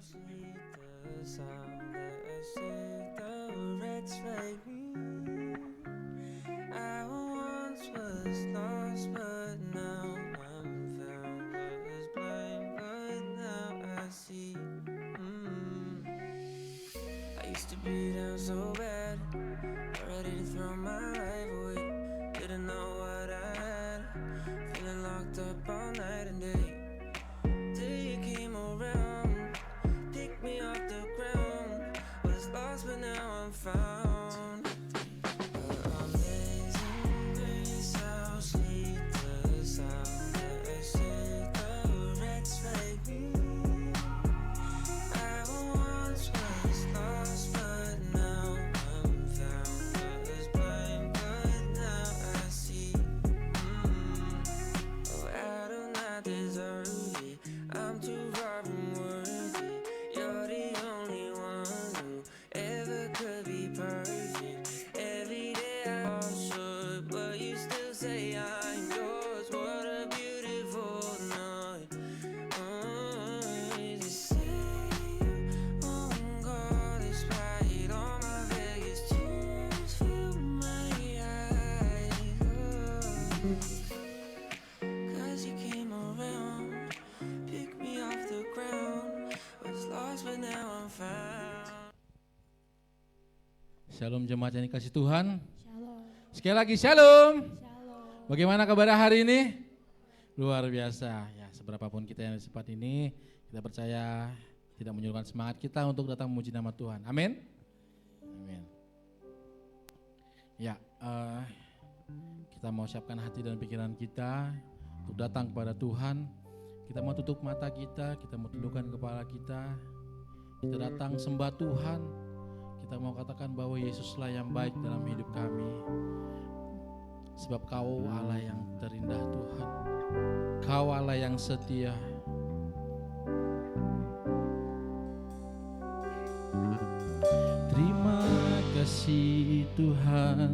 I used to be down so bad, ready to throw my life away. Didn't know what I had, feeling locked up all night and day. Till you came around, picked me off the ground. Was lost but now I'm found. Amazing grace, how sweet the sound that saved a wretch like me. I once was lost but now I'm found. Was blind but now I see. Oh, I do not deserve it, I'm too far from worthy. You're the only one who ever could be perfect. Every day I fall short, but you still say I'm yours. What a beautiful night. You say you won't go despite all my Vegas tears fill my eyes. Cause you came around, picked me off the ground. Was lost but now I'm found. Shalom jemaat yang dikasih Tuhan. Shalom. Sekali lagi shalom. Shalom. Bagaimana kabar hari ini? Luar biasa. Ya, seberapapun kita yang di tempat ini, kita percaya tidak menyurutkan semangat kita untuk datang memuji nama Tuhan. Amin. Amin. Ya, kita mau siapkan hati dan pikiran kita untuk datang kepada Tuhan. Kita mau tutup mata kita mau tundukkan kepala kita. Kita datang sembah Tuhan. Kita mau katakan bahwa Yesuslah yang baik dalam hidup kami. Sebab Kau Allah yang terindah Tuhan. Kau Allah yang setia. Terima kasih Tuhan.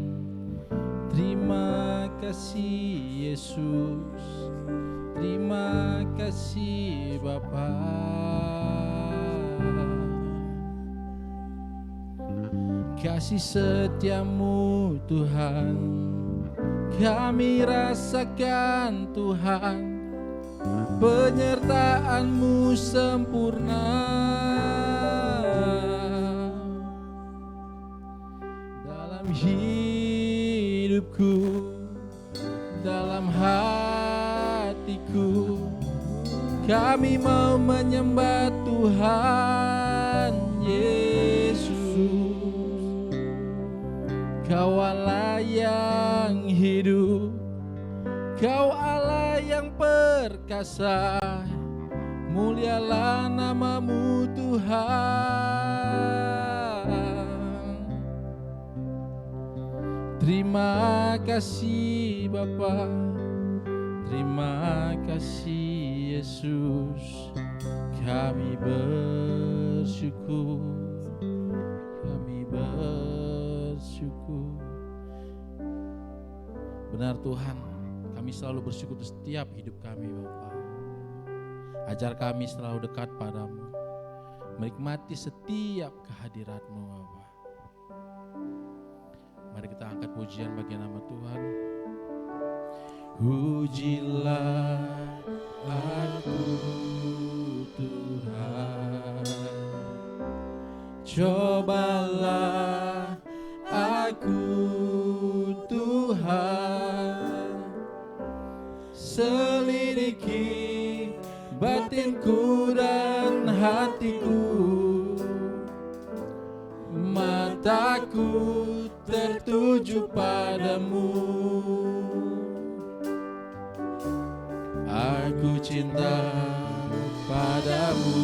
Terima kasih Yesus. Terima kasih Bapa. Kasih setiamu Tuhan, kami rasakan Tuhan, penyertaan-Mu sempurna dalam hidupku, dalam hatiku. Kami mau menyembah Tuhan Yesus. Kau Allah yang hidup, Kau Allah yang perkasa, mulialah nama-Mu Tuhan. Terima kasih Bapa, terima kasih Yesus. Kami bersyukur, kami bersyukur. Benar Tuhan, kami selalu bersyukur di setiap hidup kami Bapa. Ajar kami selalu dekat padamu, menikmati setiap kehadirat-Mu Bapa. Mari kita angkat pujian bagi nama Tuhan. Pujilah aku Tuhan, cobalah aku Tuhan, selidiki batinku dan hatiku, mataku tertuju padamu. Aku cinta padamu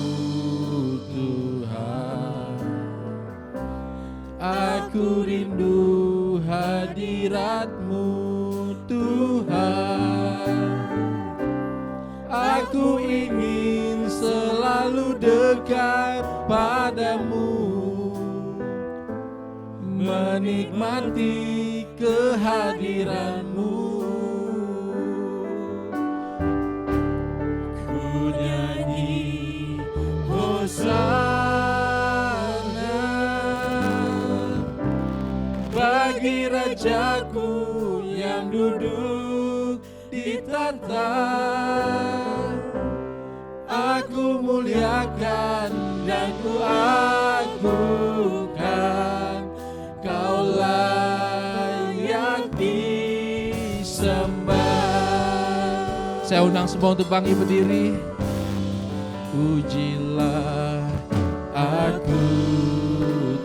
Tuhan, aku rindu hadirat-Mu Tuhan. Aku ingin selalu dekat padamu, menikmati kehadiran-Mu. Ku nyanyi, oh Hosana bagi Rajaku yang duduk di tahta. Aku muliakan dan ku agungkan, Kau layak disembah. Saya undang semua untuk bangkit berdiri. Pujilah aku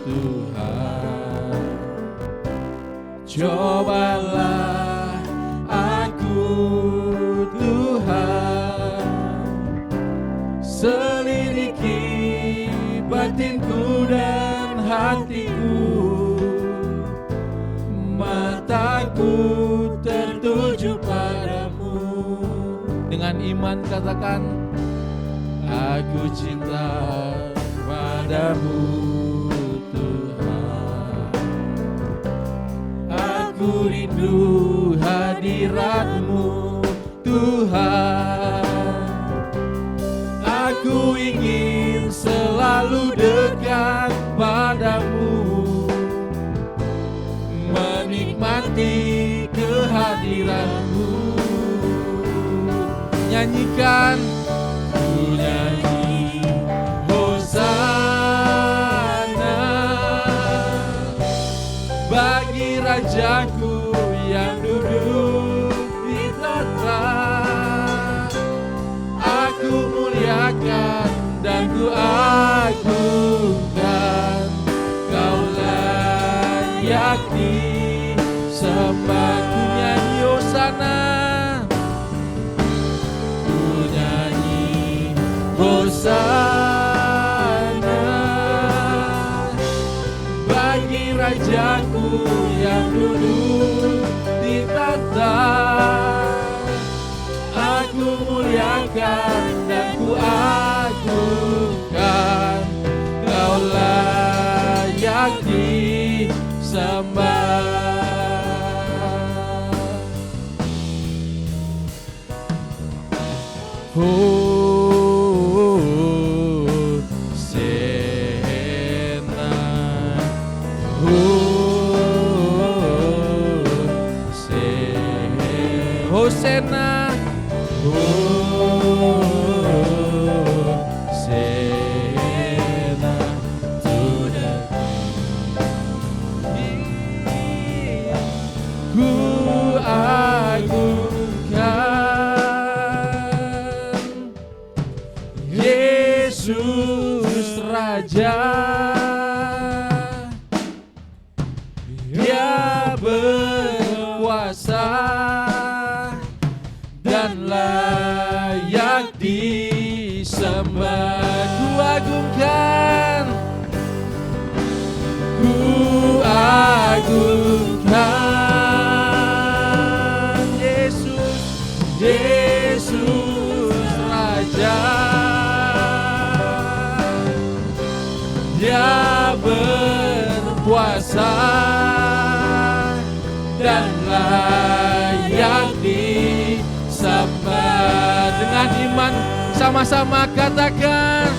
Tuhan, cobalah aku Tuhan, selidiki batinku dan hatiku, mataku tertuju padamu. Dengan iman katakan, aku cinta padamu Tuhan, aku rindu hadirat-Mu Tuhan, aku ingin selalu dekat padamu, menikmati kehadiran-Mu. Nyanyikan, ku nyanyi Hosana bagi Rajaku yang duduk di tahta. Aku muliakan dan ku agungkan, Kau layak disembah. Ku nyanyi Hosana, Hosana bagi Rajaku yang duduk di tahta. Aku muliakan dan ku agungkan, Kau layak disembah. Hosana, Hosana to the King. Ku agungkan Yesus Raja, Dia berkuasa dan layak disembah. Ku agungkan, ku agungkan Yesus, Yesus Raja, Dia berkuasa dan layak disembah. Dengan iman sama-sama katakan,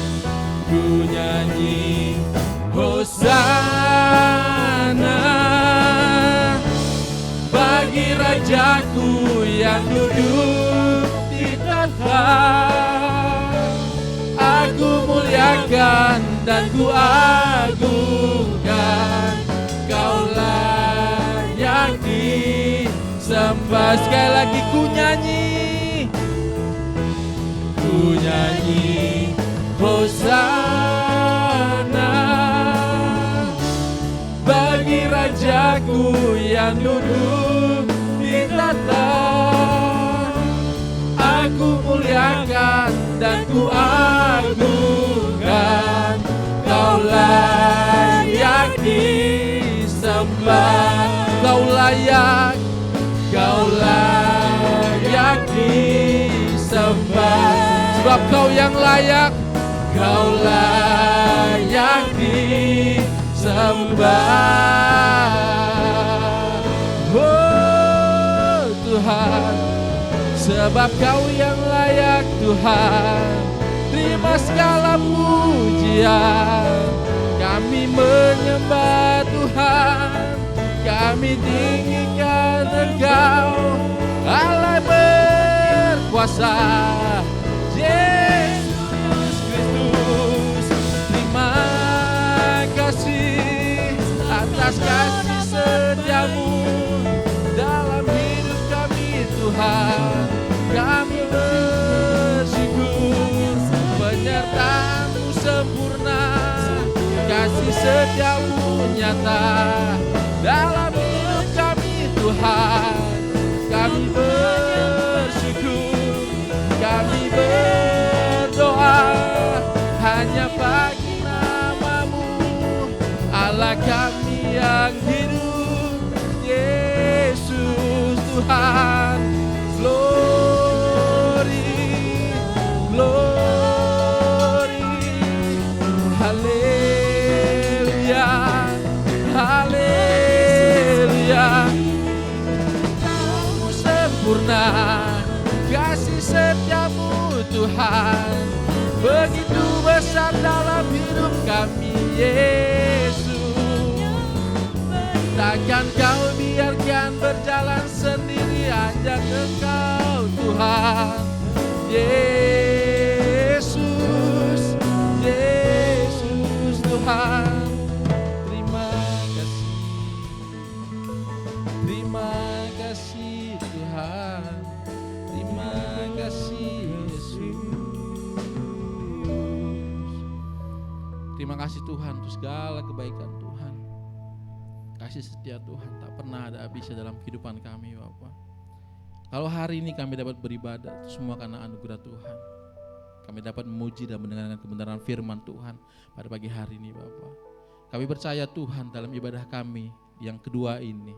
ku nyanyi Hosana bagi Rajaku yang duduk di tahta. Aku muliakan dan ku agungkan, Kau layak disembah. Sekali lagi ku nyanyi, ku nyanyi Hosana bagi Rajaku yang duduk di tahta. Aku muliakan dan ku agungkan, Kau layak disembah. Kau layak, Kau layak disembah. Sebab Kau yang layak, Kau layak disembah. Oh Tuhan, sebab Kau yang layak Tuhan. Terima terima segala pujian. Kami menyembah Tuhan, kami tinggikan Engkau, Allah berkuasa. Yesus Kristus, terima kasih atas kasih setiamu dalam hidup kami Tuhan. Kami bersyukur penyertaan-Mu sempurna, kasih setiamu nyata dalam hidup kami Tuhan. Kami bersyukur, kami berdoa hanya bagi nama-Mu, Allah kami yang hidup. Yesus Tuhan, glory, glory, haleluya, haleluya. Kau sempurna, kasih setiamu Tuhan, begitu besar dalam hidup kami Yesus. Takkan Kau biarkan berjalan sendiri, hanya Engkau Tuhan. Yesus, Yesus Tuhan, terima kasih Tuhan, terima kasih Yesus. Terima kasih Tuhan untuk segala kebaikan Tuhan. Kasih setia Tuhan tak pernah ada habisnya dalam kehidupan kami Bapa. Kalau hari ini kami dapat beribadah, itu semua karena anugerah Tuhan. Kami dapat memuji dan mendengarkan kebenaran firman Tuhan pada pagi hari ini Bapa. Kami percaya Tuhan dalam ibadah kami yang kedua ini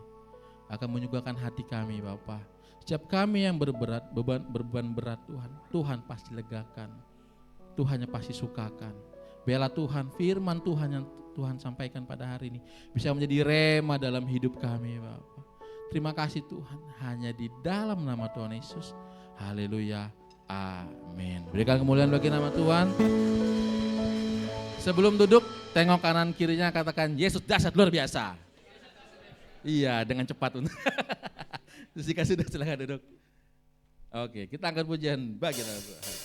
akan menyukakan hati kami Bapa. Setiap kami yang beban berat Tuhan, Tuhan pasti legakan. Tuhan yang pasti sukakan. Bela Tuhan, firman Tuhan yang Tuhan sampaikan pada hari ini bisa menjadi rema dalam hidup kami Bapa. Terima kasih Tuhan, hanya di dalam nama Tuhan Yesus. Haleluya, amin. Berikan kemuliaan bagi nama Tuhan. Sebelum duduk, tengok kanan kirinya, katakan Yesus dahsyat luar biasa. Iya, dengan cepat. Terus dikasih sudah, silakan duduk. Oke, kita angkat pujian bagi nama Tuhan.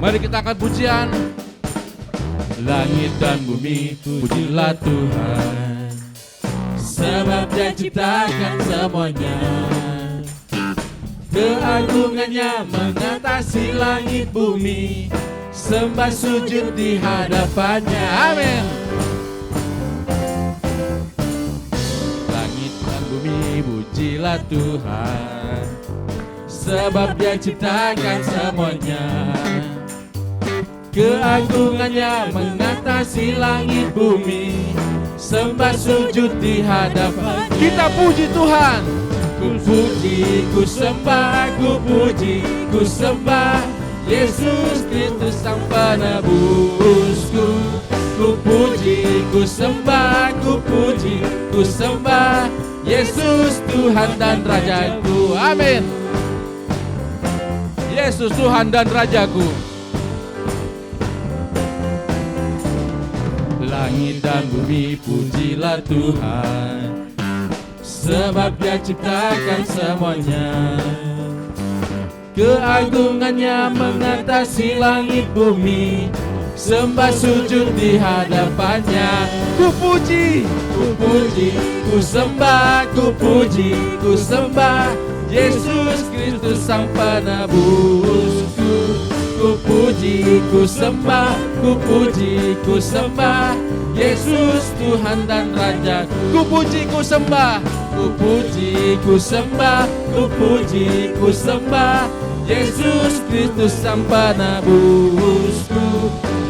Mari kita angkat pujian. Langit dan bumi pujilah Tuhan, sebab Dia ciptakan semuanya. Keagungannya mengatasi langit bumi, sembah sujud di hadapannya. Amin. Langit dan bumi pujilah Tuhan, sebab Dia ciptakan semuanya. Keagungannya mengatasi langit bumi, sembah sujud di hadapan. Kita puji Tuhan. Ku puji, ku sembah, ku puji, ku sembah Yesus Kristus Sang Penebusku. Ku puji, ku sembah, ku puji, ku sembah Yesus Tuhan dan Rajaku. Amin. Yesus Tuhan dan Rajaku. Langit dan bumi pujilah Tuhan, sebab Dia ciptakan semuanya. Keagungannya mengatasi langit bumi, sembah sujud di hadapannya. Ku puji, ku sembah, ku puji, ku sembah Yesus Kristus Sang Penebusku. Ku puji, ku sembah, ku puji, ku sembah Yesus Tuhan dan Raja. Ku puji, ku sembah, ku puji, ku sembah, ku puji, ku sembah Yesus Kristus Sang Penebusku.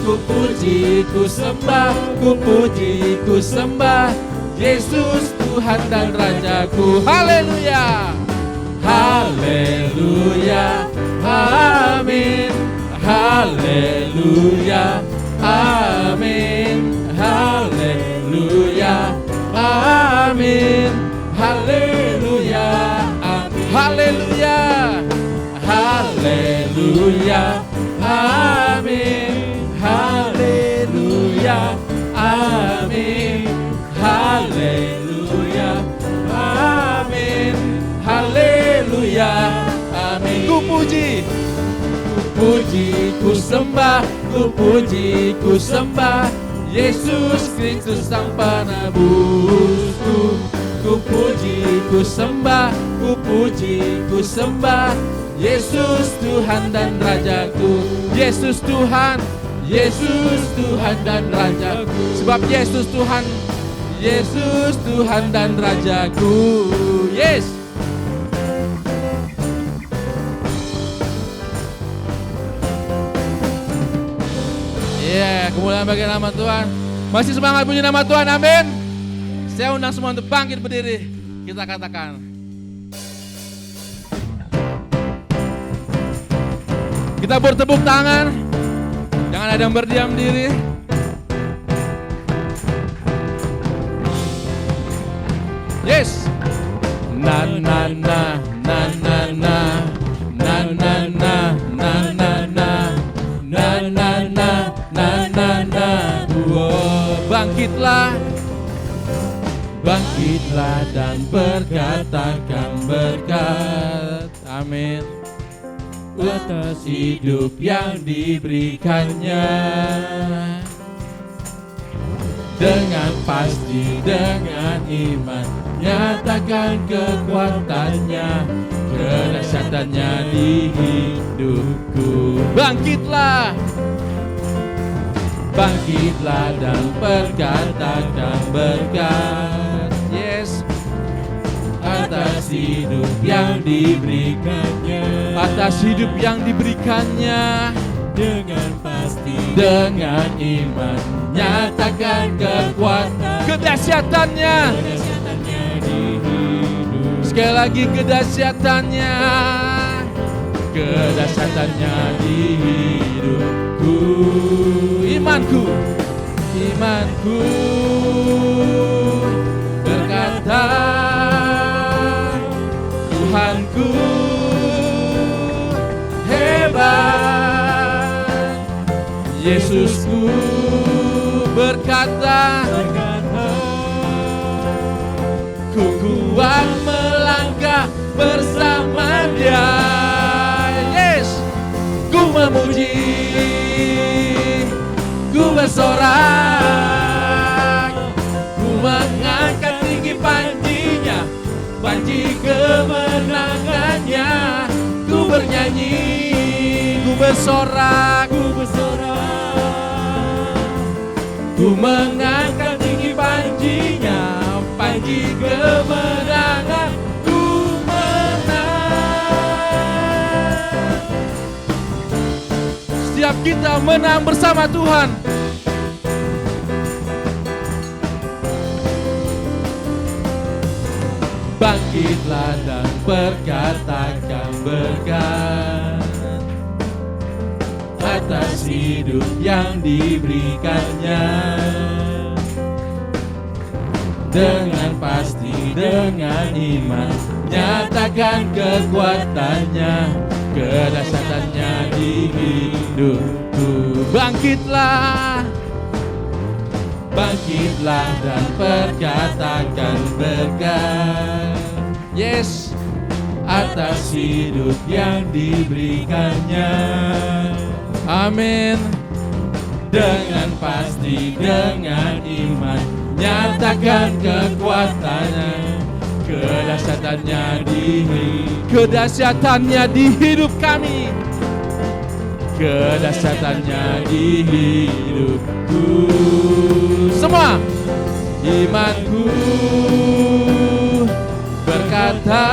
Ku puji, ku sembah, ku puji, ku sembah Yesus Tuhan dan Rajaku. Haleluya. Haleluya. Amin. Haleluya. Amin. Haleluya. Amin. Haleluya. Amin. Haleluya. Haleluya. Amin. Haleluya. Amin. Haleluya. Amin. Haleluya. Amin. Ku puji, ku sembah, ku puji, ku sembah Yesus Kristus Sang Penebusku. Ku puji, ku sembah, ku puji, ku sembah Yesus Tuhan dan Rajaku. Yesus Tuhan, Yesus Tuhan dan Rajaku. Sebab Yesus Tuhan, Yesus Tuhan dan Rajaku. Yes. Kemuliaan bagi nama Tuhan. Masih semangat puji nama Tuhan, amin. Saya undang semua untuk bangkit berdiri. Kita katakan, kita bertepuk tangan. Jangan ada yang berdiam diri. Yes. Na na na na na na na na na na na na na na na. Bangkitlah, bangkitlah dan berkatakan berkat, amin, atas hidup yang diberikannya. Dengan pasti, dengan iman, nyatakan kekuatannya, kedahsyatannya di hidupku. Bangkitlah, bangkitlah dan perkatakan berkat, yes, atas hidup yang diberikannya, atas hidup yang diberikannya. Dengan pasti, dengan iman, nyatakan kekuatan, kedahsyatannya, di hidup. Sekali lagi, kedahsyatannya, kedahsyatannya di hidupku. Imanku, imanku berkata, Tuhanku hebat. Yesusku berkata, ku kuat melangkah bersama Dia. Yes, ku memuji, ku bersorak, ku mengangkat tinggi panjinya, panji kemenangannya. Ku bernyanyi, ku bersorak, ku mengangkat tinggi panjinya, panji kemenangan. Ku menang. Setiap kita menang bersama Tuhan. Bangkitlah dan perkatakan berkat atas hidup yang diberikannya. Dengan pasti, dengan iman, nyatakan kekuatannya, kedahsyatannya di hidupku. Bangkitlah, bangkitlah dan perkatakan berkat, yes, atas hidup yang diberikannya. Amin. Dengan pasti, dengan iman, nyatakan kekuatannya, kedahsyatannya di hidup kami, kedahsyatannya di hidupku. Semua imanku berkata,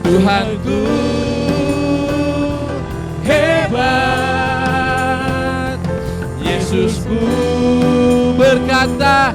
Tuhanku hebat. Yesusku berkata,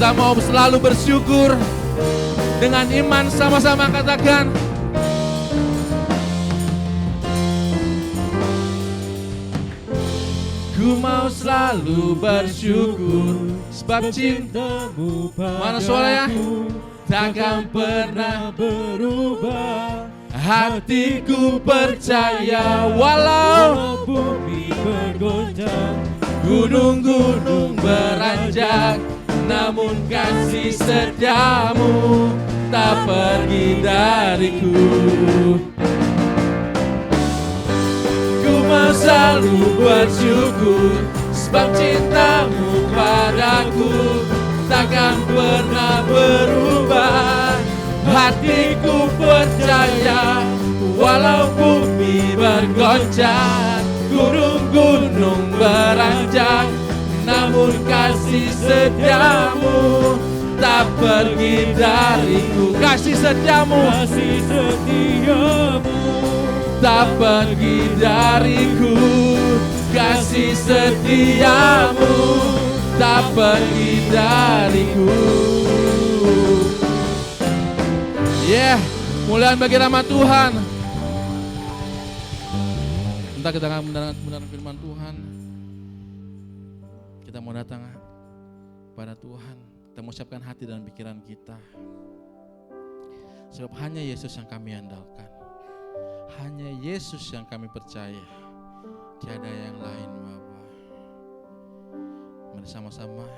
Kita mau selalu bersyukur. Dengan iman sama-sama katakan, ku mau selalu bersyukur sebab cintamu padaku. Mana suaranya? Takkan pernah berubah. Hatiku percaya walau bumi bergoncang, gunung-gunung beranjak, namun kasih setiamu tak pergi dariku. Ku mau selalu bersyukur sebab cintamu padaku takkan pernah berubah. Hatiku percaya walau bumi bergoncang, gunung-gunung beranjak, namun kasih setiamu tak pergi dariku. Kasih setiamu tak pergi dariku. Kasih setiamu tak pergi dariku. Muliaan bagi nama Tuhan. Entah kita akan mendengar firman Tuhan, kita mau datang pada Tuhan. Kita mau siapkan hati dan pikiran kita. Sebab hanya Yesus yang kami andalkan, hanya Yesus yang kami percaya, tiada yang lain Bapa. Mari sama-sama.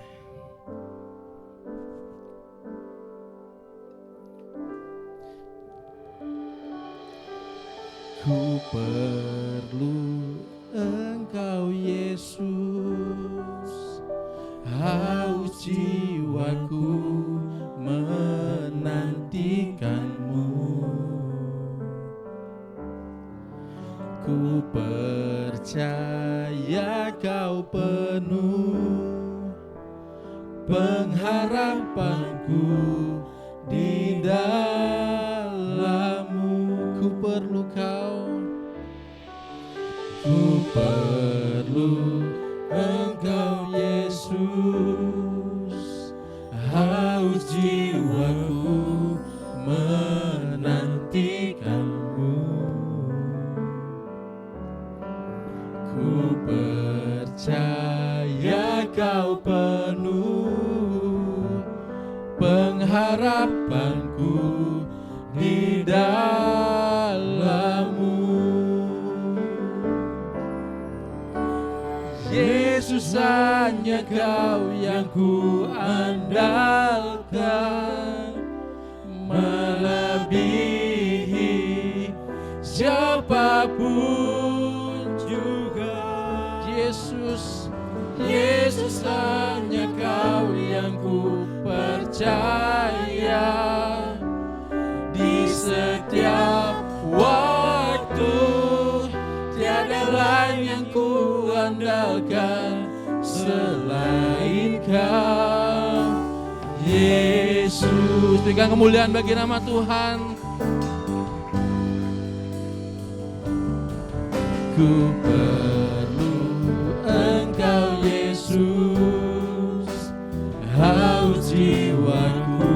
Ku perlu Engkau Yesus, haus jiwaku menantikan-Mu. Ku percaya Kau penuh pengharapanku di dalam-Mu. Ku perlu Kau, ku perlu Engkau Yesus, haus jiwaku menantikan-Mu. Ku percaya Kau penuh pengharapanku di dalam-Mu. Yesus, hanya Kau yang ku andalkan, melebihi siapapun juga. Yesus, Yesus, hanya Kau yang ku percaya. Di setiap waktu tiada lain yang ku andalkan selain Kau, Yesus. Berikan kemuliaan bagi nama Tuhan. Ku perlu Engkau Yesus, haus jiwaku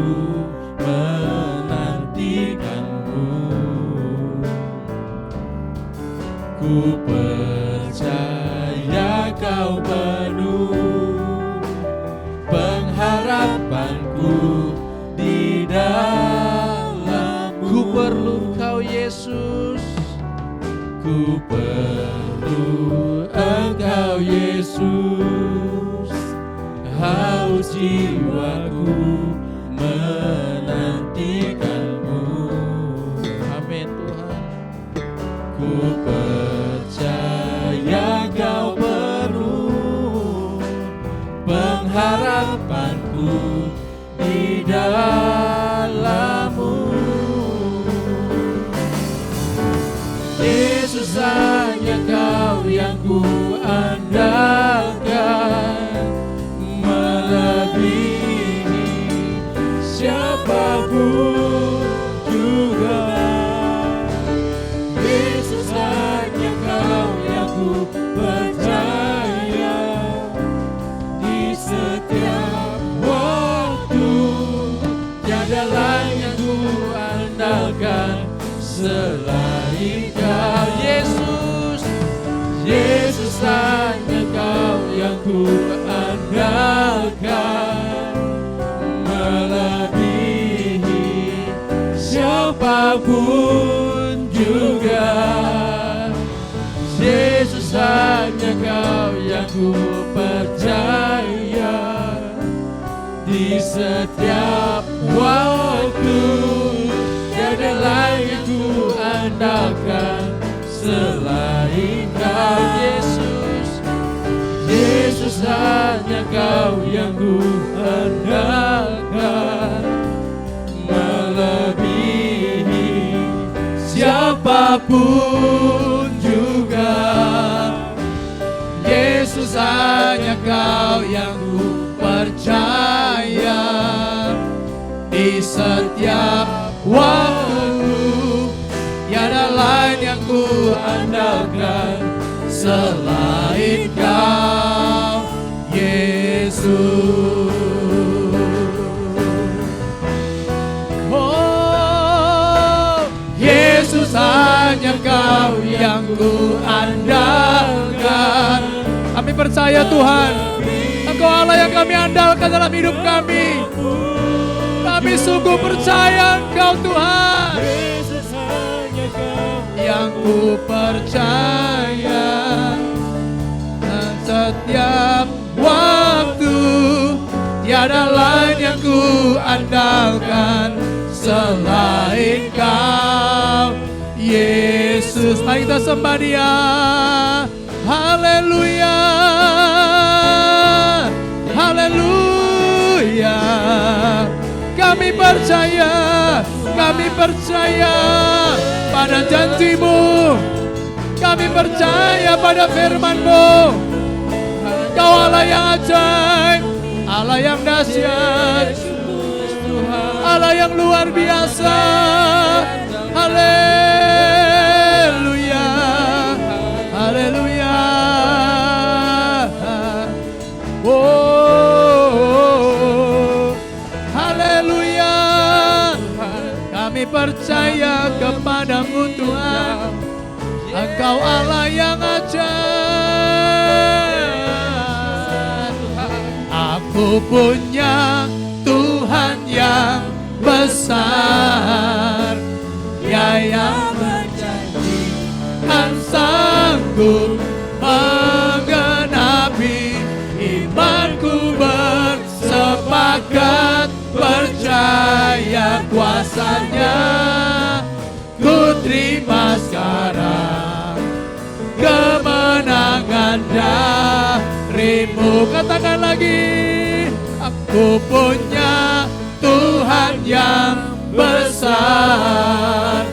menantikan-Mu. Ku percaya Kau penuh pengharapanku di dalam-Mu. Ku perlu Kau Yesus, ku perlu Engkau Yesus, haus jiwaku menantikan-Mu. Amin Tuhan. Ku percaya Kau penuh pengharapanku di dalam-Mu. Yesus, hanya Kau yang ku andalkan, melebihi siapapun yang ku andalkan selain Kau. Yesus, Yesus hanya Kau yang ku andalkan, melebihi siapapun juga. Yesus hanya Kau yang ku percaya, di setiap waktu tiada lain yang ku andalkan selain Kau. Yesus, Yesus hanya Kau yang ku andalkan, melebihi siapapun juga. Yesus hanya Kau yang ku percaya, di setiap waktu tiada lain yang ku andalkan selain Kau, Yesus. Oh, Yesus hanya Kau yang ku andalkan. Kami percaya Tuhan, Engkau Allah yang kami andalkan dalam hidup kami. Kami sungguh percaya Engkau Tuhan yang ku percaya, dan setiap waktu tiada lain yang ku andalkan selain Kau, Yesus. Mari kita sembah Dia. Haleluya, haleluya. Kami percaya pada janji-Mu. Kami percaya pada firman-Mu. Kau Allah yang ajaib, Allah yang dahsyat, Allah yang luar biasa. Haleluya, haleluya. Oh, haleluya. Kami percaya kepada-Mu Tuhan. Engkau Allah yang ajaib. Aku punya Tuhan yang besar, Dia yang berjanji dan sanggup menggenapi. Imanku bersepakat percaya kuasa-Nya. Ku terima sekarang kemenangan dari-Mu. Katakan lagi, aku punya Tuhan yang besar,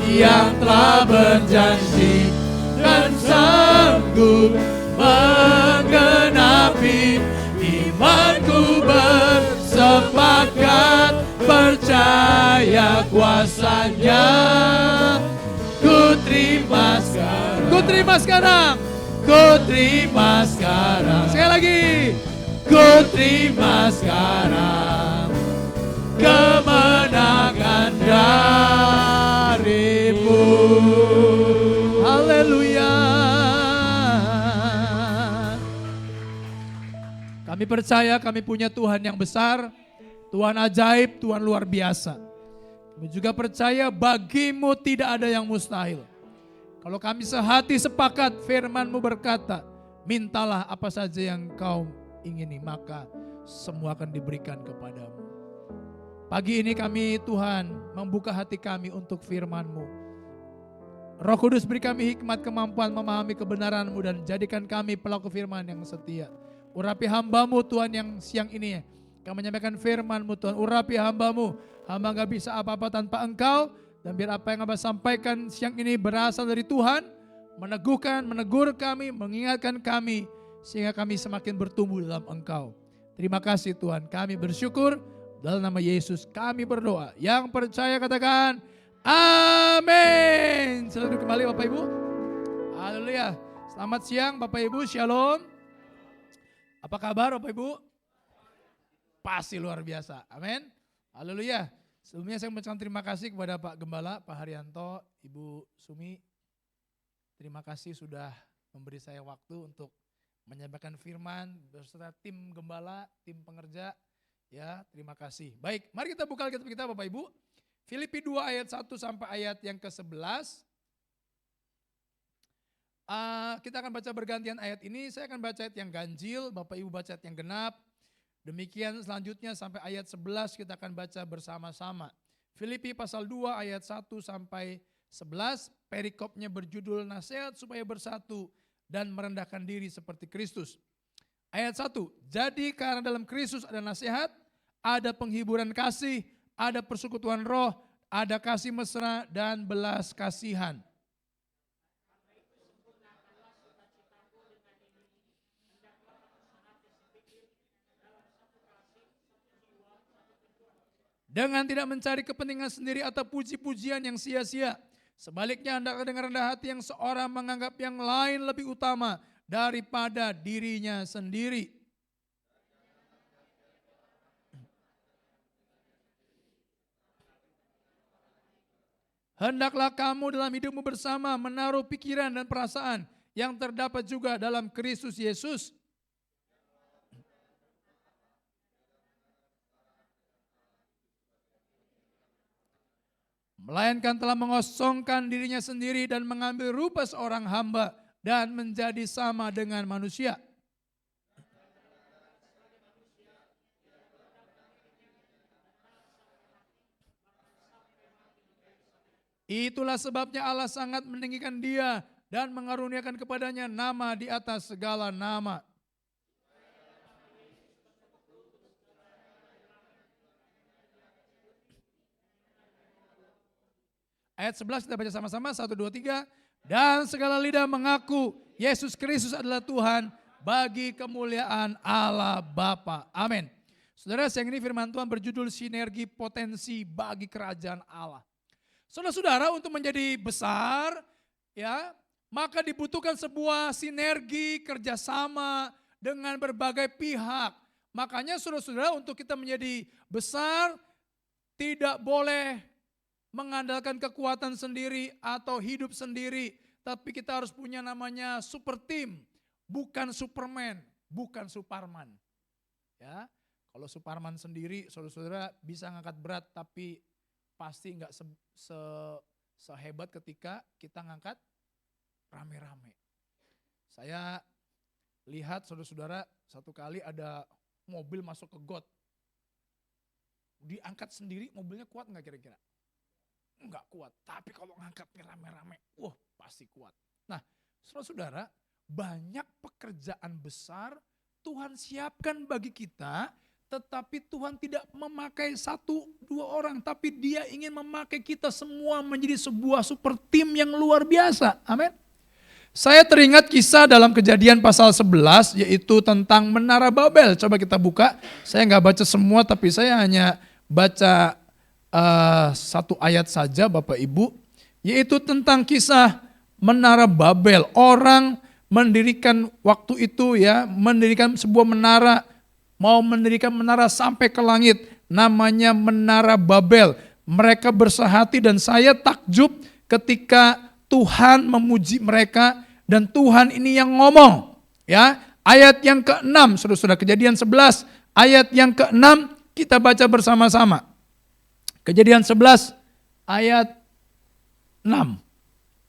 yang telah berjanji dan sanggup menggenapi. Imanku bersepakat percaya kuasa-Nya. Ku terima sekarang, ku terima sekarang, ku terima sekarang. Sekali lagi, ku terima sekarang kemenangan dari-Mu. Haleluya. Kami percaya kami punya Tuhan yang besar, Tuhan ajaib, Tuhan luar biasa. Kami juga percaya bagi-Mu tidak ada yang mustahil. Kalau kami sehati sepakat, firman-Mu berkata, mintalah apa saja yang Kau ingini, maka semua akan diberikan kepadamu. Pagi ini kami Tuhan membuka hati kami untuk firman-Mu. Roh Kudus beri kami hikmat kemampuan memahami kebenaran-Mu dan jadikan kami pelaku firman yang setia. Urapi hamba-Mu Tuhan yang siang ini kami menyampaikan firman-Mu Tuhan. Urapi hamba-Mu, hamba gak bisa apa-apa tanpa Engkau. Dan biar apa yang hamba sampaikan siang ini berasal dari Tuhan, meneguhkan, menegur kami, mengingatkan kami, sehingga kami semakin bertumbuh dalam Engkau. Terima kasih Tuhan, kami bersyukur. Dalam nama Yesus kami berdoa. Yang percaya katakan amin. Selalu kembali Bapak Ibu. Haleluya. Selamat siang Bapak Ibu, shalom. Apa kabar Bapak Ibu? Pasti luar biasa, amin. Haleluya. Sebelumnya saya mengucapkan terima kasih kepada Pak Gembala, Pak Haryanto, Ibu Sumi. Terima kasih sudah memberi saya waktu untuk menyampaikan firman beserta tim gembala, tim pengerja. Ya, terima kasih. Baik, mari kita buka Alkitab kita Bapak Ibu. Filipi 2 ayat 1 sampai ayat yang ke-11. Kita akan baca bergantian ayat ini. Saya akan baca ayat yang ganjil, Bapak Ibu baca ayat yang genap. Demikian selanjutnya sampai ayat 11 kita akan baca bersama-sama. Filipi pasal 2 ayat 1 sampai 11. Perikopnya berjudul nasihat supaya bersatu dan merendahkan diri seperti Kristus. Ayat 1, jadi karena dalam Kristus ada nasihat, ada penghiburan kasih, ada persekutuan roh, ada kasih mesra dan belas kasihan. Dengan tidak mencari kepentingan sendiri atau puji-pujian yang sia-sia. Sebaliknya hendaklah dengan rendah hati yang seorang menganggap yang lain lebih utama daripada dirinya sendiri. Hendaklah kamu dalam hidupmu bersama menaruh pikiran dan perasaan yang terdapat juga dalam Kristus Yesus. Melainkan telah mengosongkan dirinya sendiri dan mengambil rupa seorang hamba dan menjadi sama dengan manusia. Itulah sebabnya Allah sangat meninggikan dia dan mengaruniakan kepadanya nama di atas segala nama. Ayat 11 kita baca sama-sama, 1, 2, 3. Dan segala lidah mengaku Yesus Kristus adalah Tuhan bagi kemuliaan Allah Bapa. Amin. Saudara, siang ini firman Tuhan berjudul sinergi potensi bagi kerajaan Allah. Saudara-saudara, untuk menjadi besar, ya, maka dibutuhkan sebuah sinergi kerjasama dengan berbagai pihak. Makanya saudara-saudara, untuk kita menjadi besar, tidak boleh mengandalkan kekuatan sendiri atau hidup sendiri. Tapi kita harus punya namanya super team, bukan Superman, bukan Superman. Ya, kalau Superman sendiri, saudara-saudara bisa ngangkat berat, tapi pasti nggak sehebat ketika kita ngangkat rame-rame. Saya lihat saudara-saudara, satu kali ada mobil masuk ke got, diangkat sendiri, mobilnya kuat nggak kira-kira? Enggak kuat, tapi kalau ngangkatnya rame-rame, wah pasti kuat. Nah, saudara-saudara, banyak pekerjaan besar Tuhan siapkan bagi kita, tetapi Tuhan tidak memakai 1, 2 orang, tapi Dia ingin memakai kita semua menjadi sebuah super tim yang luar biasa. Amin. Saya teringat kisah dalam Kejadian pasal 11, yaitu tentang Menara Babel. Coba kita buka, saya nggak baca semua, tapi saya hanya baca 1 ayat saja Bapak Ibu, yaitu tentang kisah Menara Babel. Orang mendirikan waktu itu ya, mendirikan sebuah menara, mau mendirikan menara sampai ke langit, namanya Menara Babel. Mereka bersehati dan saya takjub ketika Tuhan memuji mereka dan Tuhan ini yang ngomong. Ya, ayat yang ke-6, saudara-saudara, Kejadian 11, ayat yang ke-6 kita baca bersama-sama. Kejadian 11 ayat 6.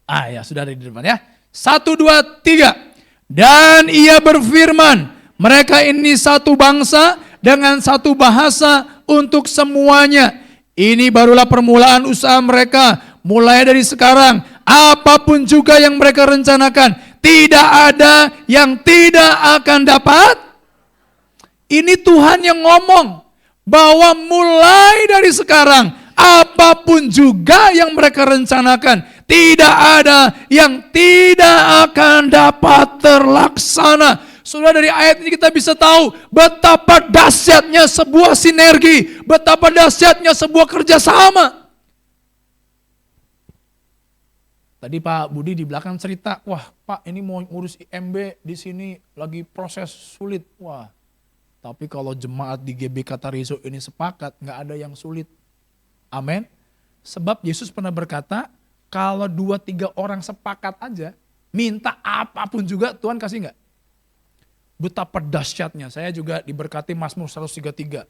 Ya sudah ada di depan ya. 1, 2, 3. Dan ia berfirman, mereka ini satu bangsa dengan satu bahasa untuk semuanya. Ini barulah permulaan usaha mereka. Mulai dari sekarang, apapun juga yang mereka rencanakan, tidak ada yang tidak akan dapat. Ini Tuhan yang ngomong. Bahwa mulai dari sekarang, apapun juga yang mereka rencanakan, tidak ada yang tidak akan dapat terlaksana. Saudara, dari ayat ini kita bisa tahu betapa dahsyatnya sebuah sinergi, betapa dahsyatnya sebuah kerjasama. Tadi Pak Budi di belakang cerita, wah Pak ini mau ngurus IMB di sini lagi proses sulit, wah. Tapi kalau jemaat di GBK Tariso ini sepakat, nggak ada yang sulit. Amin. Sebab Yesus pernah berkata, kalau 2-3 orang sepakat aja, minta apapun juga Tuhan kasih enggak? Betapa dahsyatnya. Saya juga diberkati Mazmur 133.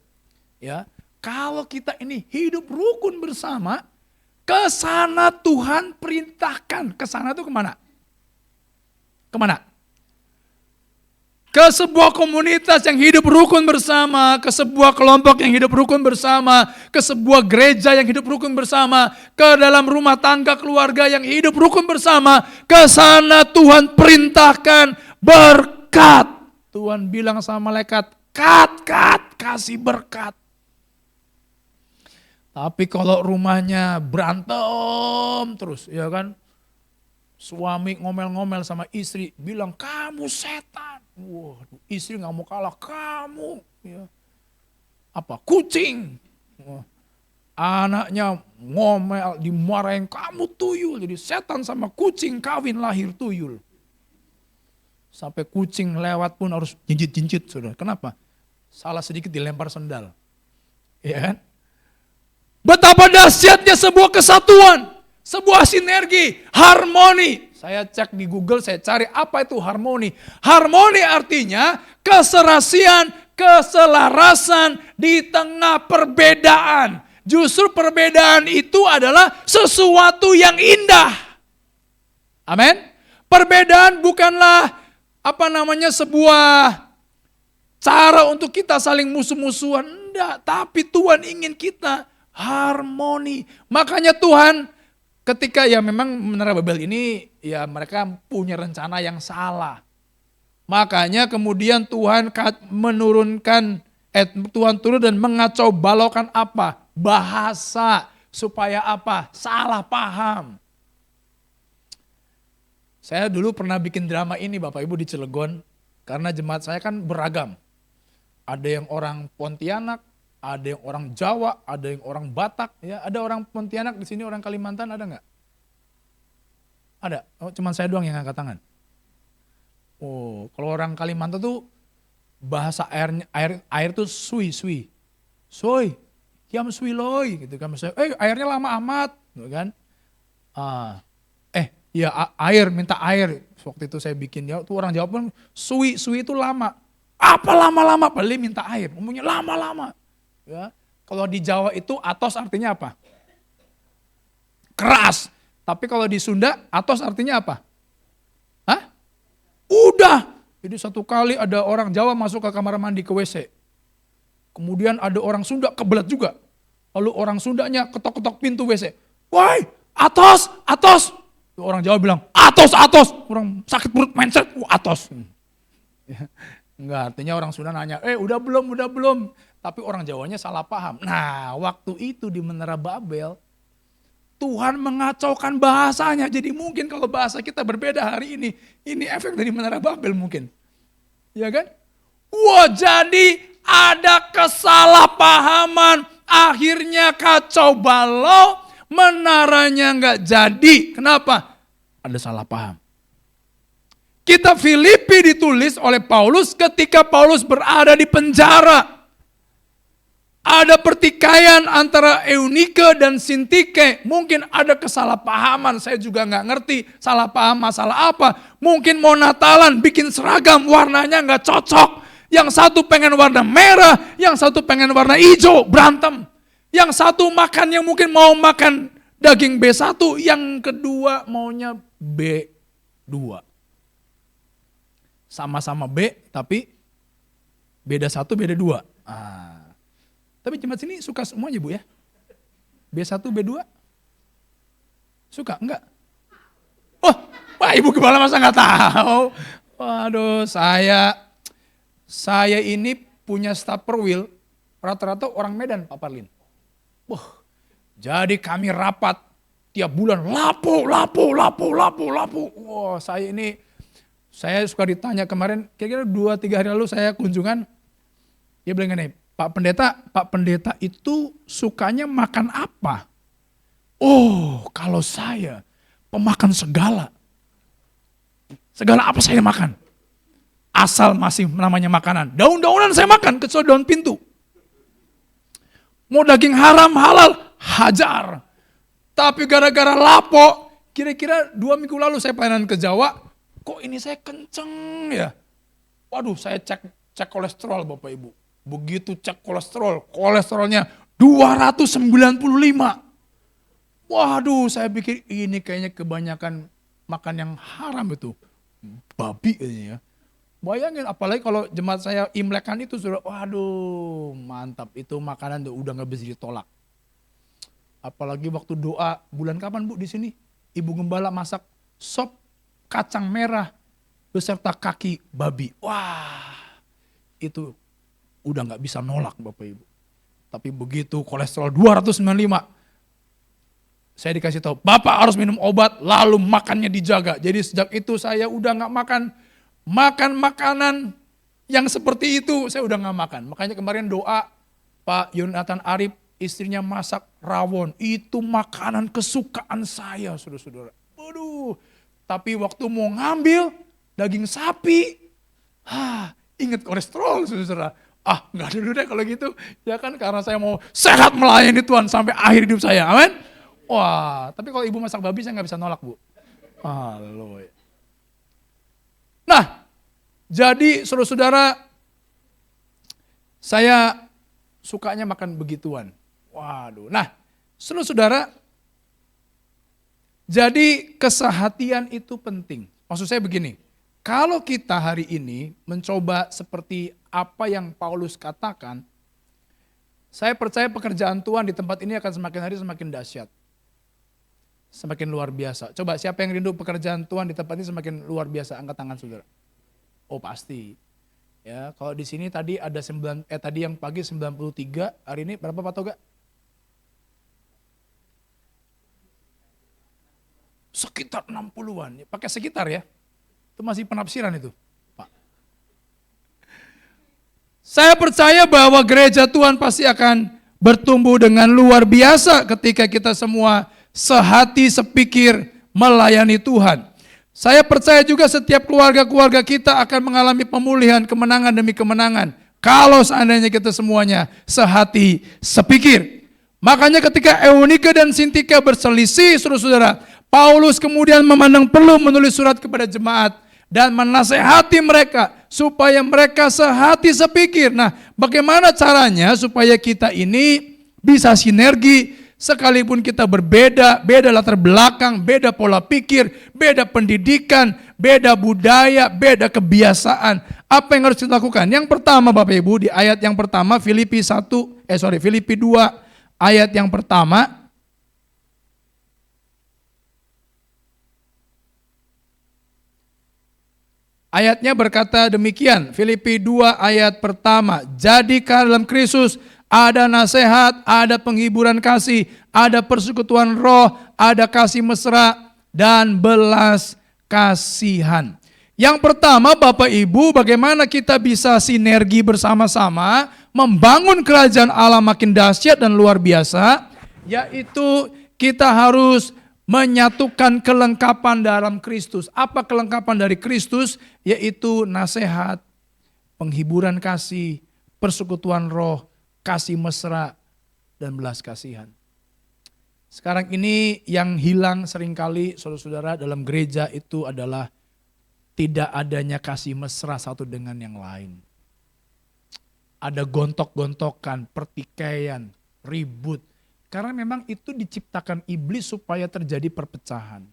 Ya, kalau kita ini hidup rukun bersama, ke sana Tuhan perintahkan. Ke sana itu kemana? Kemana? Ke sebuah komunitas yang hidup rukun bersama, ke sebuah kelompok yang hidup rukun bersama, ke sebuah gereja yang hidup rukun bersama, ke dalam rumah tangga keluarga yang hidup rukun bersama, ke sana Tuhan perintahkan berkat. Tuhan bilang sama malaikat, kat, kasih berkat. Tapi kalau rumahnya berantem terus, ya kan? Suami ngomel-ngomel sama istri, bilang kamu setan. Wah, istri nggak mau kalah, kamu ya. Apa? Kucing. Wah. Anaknya ngomel, dimarahin, kamu tuyul. Jadi setan sama kucing kawin lahir tuyul. Sampai kucing lewat pun harus jinjit-jinjit, saudara. Kenapa? Salah sedikit dilempar sendal. Ya kan? Betapa dahsyatnya sebuah kesatuan. Sebuah sinergi, harmoni. Saya cek di Google, saya cari apa itu harmoni. Harmoni artinya keserasian, keselarasan di tengah perbedaan. Justru perbedaan itu adalah sesuatu yang indah. Amin. Perbedaan bukanlah sebuah cara untuk kita saling musuh-musuhan. Enggak, tapi Tuhan ingin kita harmoni. Makanya Tuhan ketika ya memang Menara Babel ini ya mereka punya rencana yang salah. Makanya kemudian Tuhan Tuhan turun dan mengacau balaukan apa? Bahasa. Supaya apa? Salah paham. Saya dulu pernah bikin drama ini Bapak Ibu di Cilegon. Karena jemaat saya kan beragam. Ada yang orang Pontianak, ada yang orang Jawa, ada yang orang Batak, ya ada orang Pontianak di sini, orang Kalimantan ada nggak? Ada. Oh, cuman saya doang yang angkat tangan. Oh, kalau orang Kalimantan tuh bahasa air tuh sui, soy, kiam sui loy, gitu kan. Misalnya, airnya lama amat, gitu kan? Air, minta air. Waktu itu saya bikin ya, tuh orang Jawa pun sui itu lama. Apa lama-lama? Beli minta air, ngomongnya lama-lama. Ya, kalau di Jawa itu atos artinya apa? Keras. Tapi kalau di Sunda atos artinya apa? Hah? Udah. Jadi satu kali ada orang Jawa masuk ke kamar mandi ke WC. Kemudian ada orang Sunda kebelet juga. Lalu orang Sundanya ketok-ketok pintu WC. Woi, atos. Orang Jawa bilang, atos. Orang sakit perut mindset, atos. Enggak, artinya orang Sunda nanya, udah belum. Tapi orang Jawanya salah paham. Nah, waktu itu di Menara Babel, Tuhan mengacaukan bahasanya. Jadi mungkin kalau bahasa kita berbeda hari ini efek dari Menara Babel mungkin. Ya kan? Wah, jadi ada kesalahpahaman. Akhirnya kacau balau, menaranya nggak jadi. Kenapa? Ada salah paham. Kitab Filipi ditulis oleh Paulus ketika Paulus berada di penjara. Ada pertikaian antara Eunike dan Sintike. Mungkin ada kesalahpahaman, saya juga nggak ngerti salah paham masalah apa. Mungkin mau Natalan bikin seragam, warnanya nggak cocok. Yang satu pengen warna merah, yang satu pengen warna hijau, berantem. Yang satu makannya mungkin mau makan daging B1, yang kedua maunya B2. Sama-sama B, tapi beda 1, beda 2. Tapi jemaat sini suka semuanya Bu ya? B1, B2? Suka? Enggak? Oh, Pak Ibu Gembala masa nggak tahu? Waduh, saya ini punya staf perwil, rata-rata orang Medan Pak Parlin. Jadi kami rapat tiap bulan, lapo. Wah, saya suka ditanya kemarin, kira-kira 2-3 hari lalu saya kunjungan, dia bilang gini, Pak Pendeta itu sukanya makan apa? Oh, kalau saya pemakan segala. Segala apa saya makan? Asal masih namanya makanan. Daun-daunan saya makan, kecuali daun pintu. Mau daging haram halal, hajar. Tapi gara-gara lapo, kira-kira 2 minggu lalu saya pelayanan ke Jawa, kok ini saya kenceng ya. Waduh, saya cek kolesterol Bapak Ibu. Begitu cek kolesterolnya 295. Waduh, saya pikir ini kayaknya kebanyakan makan yang haram itu. Babi kayaknya ya. Bayangin apalagi kalau jemaat saya imlekan itu sudah, waduh mantap, itu makanan udah gak bisa ditolak. Apalagi waktu doa, bulan kapan Bu di sini? Ibu Gembala masak sop kacang merah beserta kaki babi. Wah, itu udah gak bisa nolak Bapak Ibu. Tapi begitu kolesterol 295, saya dikasih tahu, Bapak harus minum obat lalu makannya dijaga. Jadi sejak itu saya udah gak makan makanan yang seperti itu, saya udah gak makan. Makanya kemarin doa Pak Yonatan Arif, istrinya masak rawon. Itu makanan kesukaan saya, saudara-saudara. Waduh, tapi waktu mau ngambil daging sapi, ingat kolesterol, saudara-saudara. Gak ada dulu deh kalau gitu. Ya kan karena saya mau sehat melayani Tuhan sampai akhir hidup saya, amin. Wah, tapi kalau ibu masak babi saya gak bisa nolak Bu. Haleluya. Nah, jadi saudara-saudara, saya sukanya makan begituan. Waduh, nah saudara-saudara, jadi kesehatian itu penting. Maksud saya begini, kalau kita hari ini mencoba seperti apa yang Paulus katakan, saya percaya pekerjaan Tuhan di tempat ini akan semakin hari semakin dahsyat. Semakin luar biasa. Coba siapa yang rindu pekerjaan Tuhan di tempat ini semakin luar biasa, angkat tangan saudara. Oh pasti. Ya, kalau di sini tadi ada tadi yang pagi 93, hari ini berapa Pak Toga? Sekitar 60-an. Pakai sekitar ya. Itu masih penafsiran itu, Pak. Saya percaya bahwa gereja Tuhan pasti akan bertumbuh dengan luar biasa ketika kita semua sehati sepikir melayani Tuhan. Saya percaya juga setiap keluarga-keluarga kita akan mengalami pemulihan, kemenangan demi kemenangan. Kalau seandainya kita semuanya sehati sepikir. Makanya ketika Eunika dan Sintika berselisih, saudara-saudara, Paulus kemudian memandang perlu menulis surat kepada jemaat dan menasehati mereka supaya mereka sehati sepikir. Nah, bagaimana caranya supaya kita ini bisa sinergi? Sekalipun kita berbeda, beda latar belakang, beda pola pikir, beda pendidikan, beda budaya, beda kebiasaan. Apa yang harus kita lakukan? Yang pertama Bapak Ibu, di ayat yang pertama Filipi 2 ayat yang pertama. Ayatnya berkata demikian, Filipi 2 ayat pertama. Jadi dalam Kristus ada nasihat, ada penghiburan kasih, ada persekutuan roh, ada kasih mesra, dan belas kasihan. Yang pertama Bapak Ibu, bagaimana kita bisa sinergi bersama-sama, membangun kerajaan Allah makin dahsyat dan luar biasa, yaitu kita harus menyatukan kelengkapan dalam Kristus. Apa kelengkapan dari Kristus? Yaitu nasihat, penghiburan kasih, persekutuan roh, kasih mesra, dan belas kasihan. Sekarang ini yang hilang seringkali saudara-saudara dalam gereja itu adalah tidak adanya kasih mesra satu dengan yang lain. Ada gontok-gontokan, pertikaian, ribut. Karena memang itu diciptakan iblis supaya terjadi perpecahan.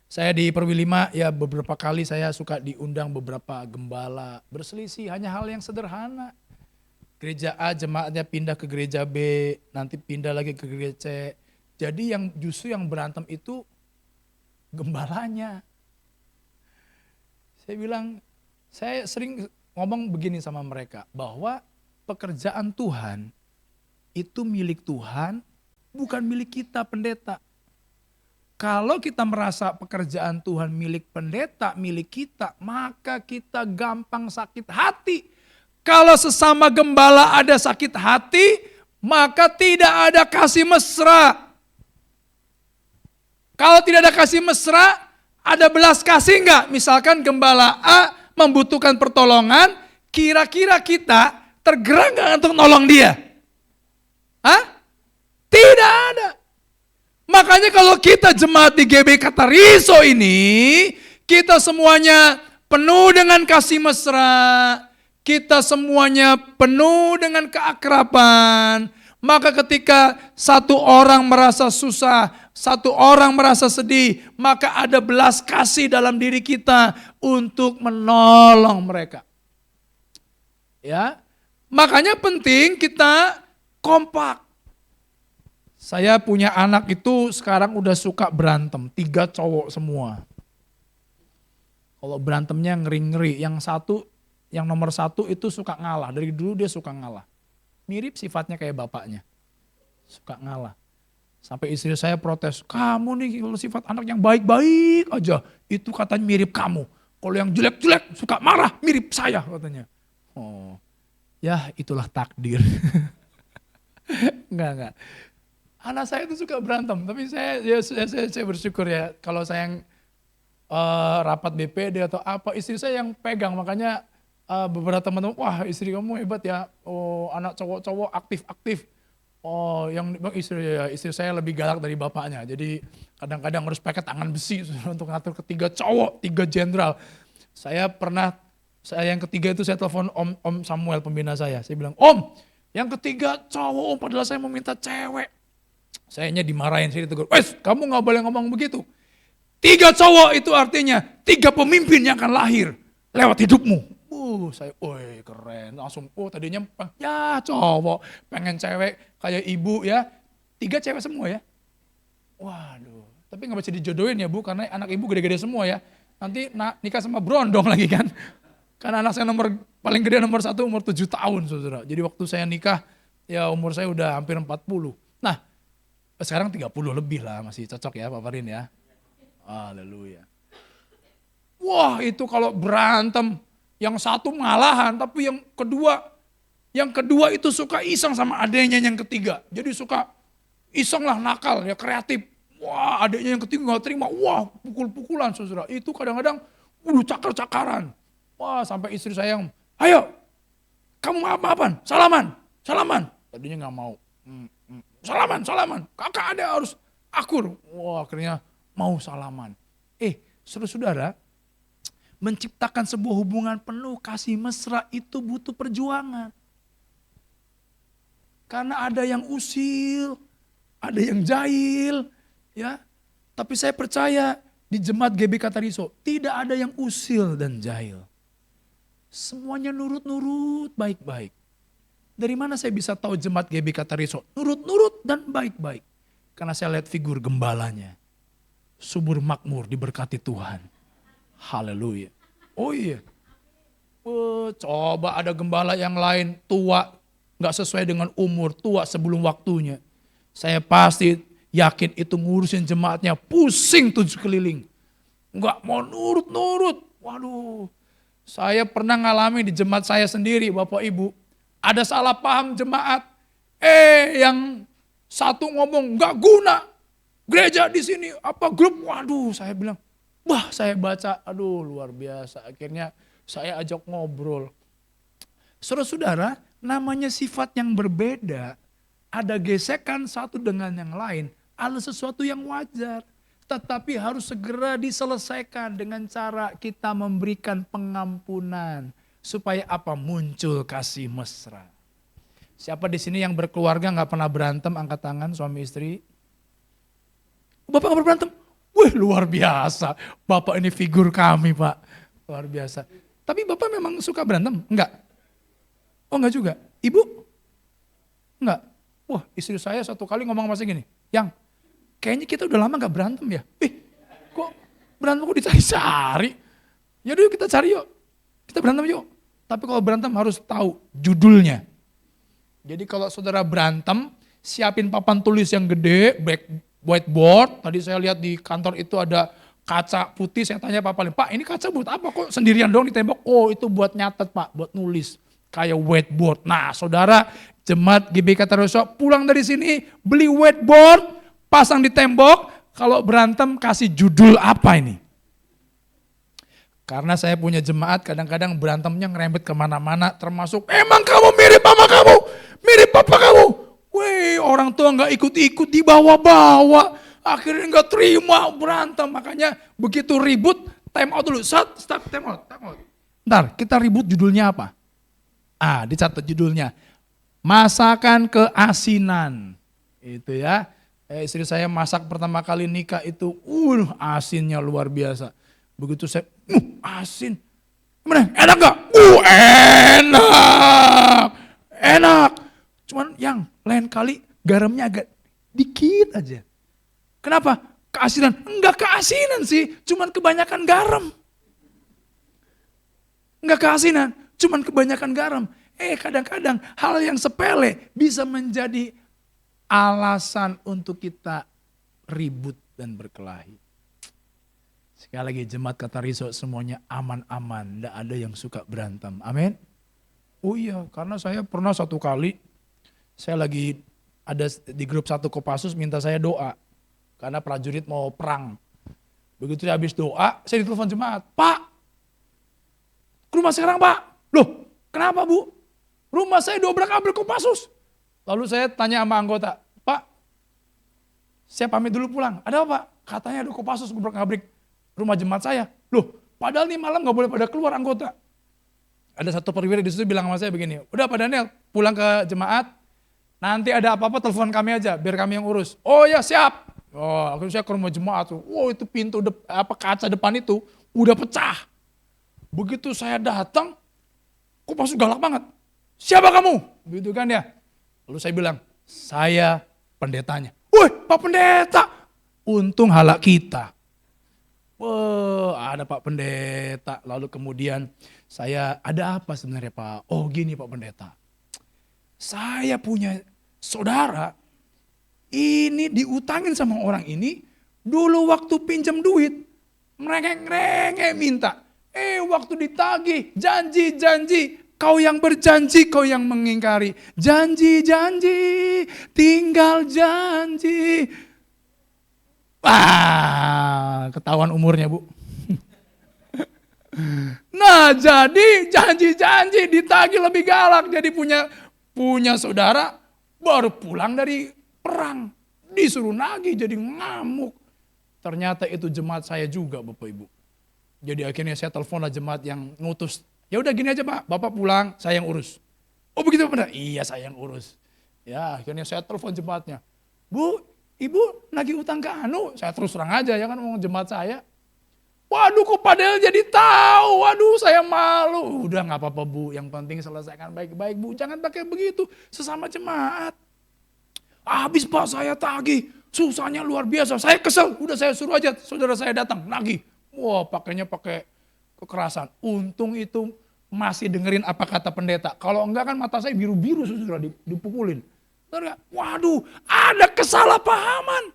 Saya di Perwi 5 ya beberapa kali saya suka diundang beberapa gembala berselisih hanya hal yang sederhana. Gereja A jemaatnya pindah ke gereja B, nanti pindah lagi ke gereja C. Jadi yang justru yang berantem itu gembalanya. Saya bilang, saya sering ngomong begini sama mereka, bahwa pekerjaan Tuhan itu milik Tuhan, bukan milik kita pendeta. Kalau kita merasa pekerjaan Tuhan milik pendeta, milik kita, maka kita gampang sakit hati. Kalau sesama gembala ada sakit hati, maka tidak ada kasih mesra. Kalau tidak ada kasih mesra, ada belas kasih enggak? Misalkan gembala A membutuhkan pertolongan, kira-kira kita tergerak enggak untuk nolong dia? Hah? Tidak ada. Makanya kalau kita jemaat di GBK Tariso ini, kita semuanya penuh dengan kasih mesra, kita semuanya penuh dengan keakraban. Maka ketika satu orang merasa susah, satu orang merasa sedih, maka ada belas kasih dalam diri kita untuk menolong mereka. Ya, makanya penting kita kompak. Saya punya anak itu sekarang udah suka berantem, 3 cowok semua. Kalau berantemnya ngeri-ngeri, yang nomor satu itu suka ngalah, dari dulu dia suka ngalah. Mirip sifatnya kayak bapaknya, suka ngalah. Sampai istri saya protes, kamu nih kalau sifat anak yang baik-baik aja, itu katanya mirip kamu. Kalau yang jelek-jelek suka marah, mirip saya katanya. Oh, ya itulah takdir. Enggak. Anak saya itu suka berantem, tapi saya bersyukur ya kalau saya yang rapat BPD atau apa, istri saya yang pegang. Makanya beberapa teman-teman, wah istri kamu hebat ya, oh anak cowok-cowok aktif-aktif. Oh yang istri saya lebih galak dari bapaknya, jadi kadang-kadang harus pakai tangan besi untuk ngatur ketiga cowok, 3 jenderal. Saya yang ketiga itu saya telepon Om Samuel pembina saya bilang, Om yang ketiga cowok, padahal saya mau minta cewek. Sayanya dimarahin, saya ditegur, wes kamu gak boleh ngomong begitu. 3 cowok itu artinya 3 pemimpin yang akan lahir lewat hidupmu. Saya, keren, langsung, tadinya ya cowok, pengen cewek kayak ibu ya, 3 cewek semua ya. Waduh, tapi gak bisa dijodohin ya Bu, karena anak ibu gede-gede semua ya. Nanti nikah sama berondong lagi kan. Karena anak saya paling gede nomor 1 umur 7 tahun saudara. Jadi waktu saya nikah, ya umur saya udah hampir 40. Nah, sekarang 30 lebih lah, masih cocok ya Pak Farin ya. Haleluya. Wah itu kalau berantem, yang satu malahan, tapi yang kedua itu suka iseng sama adanya yang ketiga. Jadi suka iseng lah, nakal ya, kreatif. Wah adanya yang ketiga gak terima, wah pukul-pukulan saudara. Itu kadang-kadang cakar-cakaran. Wah sampai istri saya yang, ayo kamu maaf-maafan, salaman. Tadinya gak mau. Salaman, kakak ada harus akur. Wah akhirnya mau salaman. Saudara-saudara, menciptakan sebuah hubungan penuh kasih mesra itu butuh perjuangan. Karena ada yang usil, ada yang jahil, ya. Tapi saya percaya di jemaat GBK Tariso tidak ada yang usil dan jahil. Semuanya nurut-nurut baik-baik. Dari mana saya bisa tahu jemaat GBK Tariso nurut-nurut dan baik-baik? Karena saya lihat figur gembalanya. Subur makmur diberkati Tuhan. Haleluya. Oh iya. Coba ada gembala yang lain tua, gak sesuai dengan umur, tua sebelum waktunya. Saya pasti yakin itu ngurusin jemaatnya pusing 7 keliling. Gak mau nurut-nurut. Waduh. Saya pernah ngalami di jemaat saya sendiri Bapak Ibu. Ada salah paham jemaat. Yang satu ngomong gak guna. Gereja di sini apa grup. Waduh saya bilang. Saya baca. Aduh luar biasa. Akhirnya saya ajak ngobrol. Saudara-saudara namanya sifat yang berbeda. Ada gesekan satu dengan yang lain. Ada sesuatu yang wajar. Tetapi harus segera diselesaikan dengan cara kita memberikan pengampunan. Supaya apa? Muncul kasih mesra. Siapa di sini yang berkeluarga gak pernah berantem, angkat tangan suami istri. Bapak gak pernah berantem? Wih luar biasa, Bapak ini figur kami Pak. Luar biasa. Tapi Bapak memang suka berantem? Enggak? Oh enggak juga? Ibu? Enggak? Wah istri saya satu kali ngomong sama saya gini, Yang, kayaknya kita udah lama gak berantem ya. Kok berantem kok dicari-cari? Yaudah yuk kita cari yuk. Kita berantem yuk. Tapi kalau berantem harus tahu judulnya. Jadi kalau saudara berantem, siapin papan tulis yang gede, whiteboard. Tadi saya lihat di kantor itu ada kaca putih, saya tanya Pak Paling, Pak ini kaca buat apa kok sendirian dong di tembok? Oh itu buat nyatet Pak, buat nulis. Kayak whiteboard. Nah saudara, jemaat GBK Tariso pulang dari sini, beli whiteboard, pasang di tembok. Kalau berantem kasih judul apa ini? Karena saya punya jemaat kadang-kadang berantemnya ngerembet kemana-mana termasuk emang kamu mirip mama kamu, mirip papa kamu. Wih, orang tua nggak ikut-ikut, dibawa-bawa. Akhirnya nggak terima, berantem. Makanya begitu ribut, time out dulu. Stop, time out. Ntar, kita ribut judulnya apa? Dicatat judulnya. Masakan keasinan. Itu ya. Istri saya masak pertama kali nikah itu, asinnya luar biasa. Begitu saya, asin. Gimana? Enak gak? Enak. Cuman yang lain kali garamnya agak dikit aja. Kenapa? Keasinan. Enggak keasinan sih, cuman kebanyakan garam. Enggak keasinan, cuman kebanyakan garam. Kadang-kadang hal yang sepele bisa menjadi alasan untuk kita ribut dan berkelahi. Sekali lagi jemaat kata Riso semuanya aman-aman, enggak ada yang suka berantem. Amin. Oh iya, karena saya pernah satu kali, saya lagi ada di grup 1 Kopassus minta saya doa. Karena prajurit mau perang. Begitu saya habis doa, saya ditelepon jemaat. Pak, ke rumah sekarang Pak. Loh, kenapa Bu? Rumah saya dobrak-abrik Kopassus. Lalu saya tanya sama anggota, Pak, saya pamit dulu pulang. Ada apa Pak? Katanya ada Kopassus dobrak-abrik rumah jemaat saya. Loh, padahal nih malam gak boleh pada keluar anggota. Ada satu perwira di situ bilang sama saya begini, udah Pak Daniel pulang ke jemaat, nanti ada apa-apa telepon kami aja, biar kami yang urus. Oh ya siap. Akhirnya saya ke rumah jemaat tuh, itu pintu kaca depan itu udah pecah. Begitu saya datang, kok Kopassus galak banget. Siapa kamu? Begitu kan ya. Lalu saya bilang, saya pendetanya. Woi Pak Pendeta, untung halak kita. Ada Pak Pendeta. Lalu kemudian saya, ada apa sebenarnya Pak? Oh gini Pak Pendeta. Saya punya saudara, ini diutangin sama orang ini, dulu waktu pinjam duit, merengek-rengek minta. Waktu ditagih, janji-janji, kau yang berjanji, kau yang mengingkari. Janji-janji, tinggal janji. Ketahuan umurnya Bu. Nah jadi janji-janji ditagih lebih galak. Jadi punya saudara baru pulang dari perang. Disuruh nagih jadi ngamuk. Ternyata itu jemaat saya juga Bapak Ibu. Jadi akhirnya saya teleponlah jemaat yang ngutus. Ya udah gini aja Pak, Bapak pulang, saya yang urus. Oh begitu benar? Iya saya yang urus. Ya akhirnya saya telepon jemaatnya. Bu, Ibu nagih utang ke Anu, saya terus terang aja ya kan ngomong jemaat saya. Waduh kok padahal jadi tahu, waduh saya malu. Udah gak apa-apa Bu, yang penting selesaikan baik-baik Bu. Jangan pakai begitu, sesama jemaat. Habis Pak saya tagih, susahnya luar biasa. Saya kesel, udah saya suruh aja saudara saya datang nagih. Wah pakainya pakai kekerasan. Untung itu masih dengerin apa kata pendeta. Kalau enggak kan mata saya biru-biru saudara dipukulin. Waduh, ada kesalahpahaman.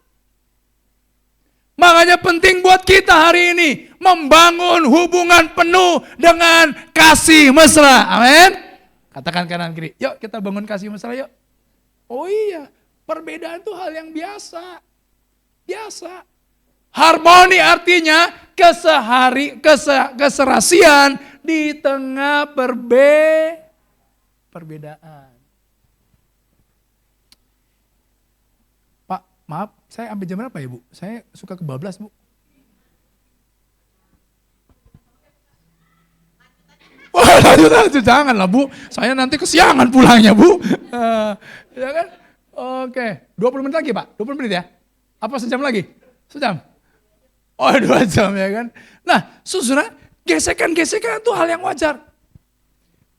Makanya penting buat kita hari ini membangun hubungan penuh dengan kasih mesra. Amin. Katakan kanan kiri. Yuk kita bangun kasih mesra yuk. Oh iya, perbedaan itu hal yang biasa. Biasa. Harmoni artinya keserasian di tengah perbedaan. Maaf, saya sampai jam berapa ya Bu? Saya suka kebablas Bu. Wah lanjut, janganlah Bu. Saya nanti kesiangan pulangnya Bu. Ya kan? Oke, 20 menit lagi Pak? 20 menit ya? Apa sejam lagi? Sejam? Oh 2 jam ya kan? Nah saudara, gesekan-gesekan itu hal yang wajar.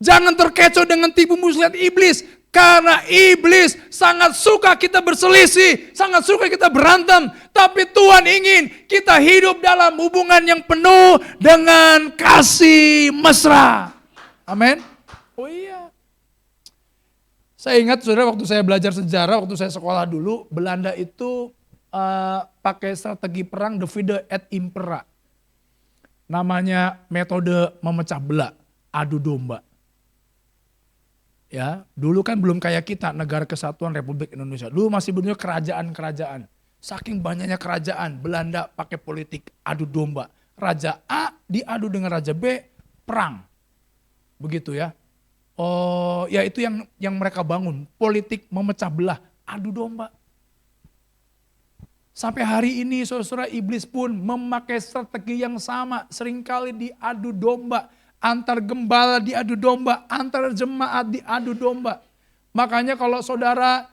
Jangan terkecoh dengan tipu muslihat iblis. Karena iblis sangat suka kita berselisih, sangat suka kita berantem. Tapi Tuhan ingin kita hidup dalam hubungan yang penuh dengan kasih mesra. Amin. Oh iya. Saya ingat saudara waktu saya belajar sejarah, waktu saya sekolah dulu, Belanda itu pakai strategi perang divide et impera. Namanya metode memecah belah, adu domba. Ya, dulu kan belum kayak kita negara kesatuan Republik Indonesia. Dulu masih bentuknya kerajaan-kerajaan. Saking banyaknya kerajaan, Belanda pakai politik adu domba. Raja A diadu dengan Raja B, perang. Begitu ya. Oh, ya itu yang mereka bangun, politik memecah belah adu domba. Sampai hari ini saudara-saudara, iblis pun memakai strategi yang sama. Seringkali diadu domba. Antar gembala diadu domba. Antar jemaat diadu domba. Makanya kalau saudara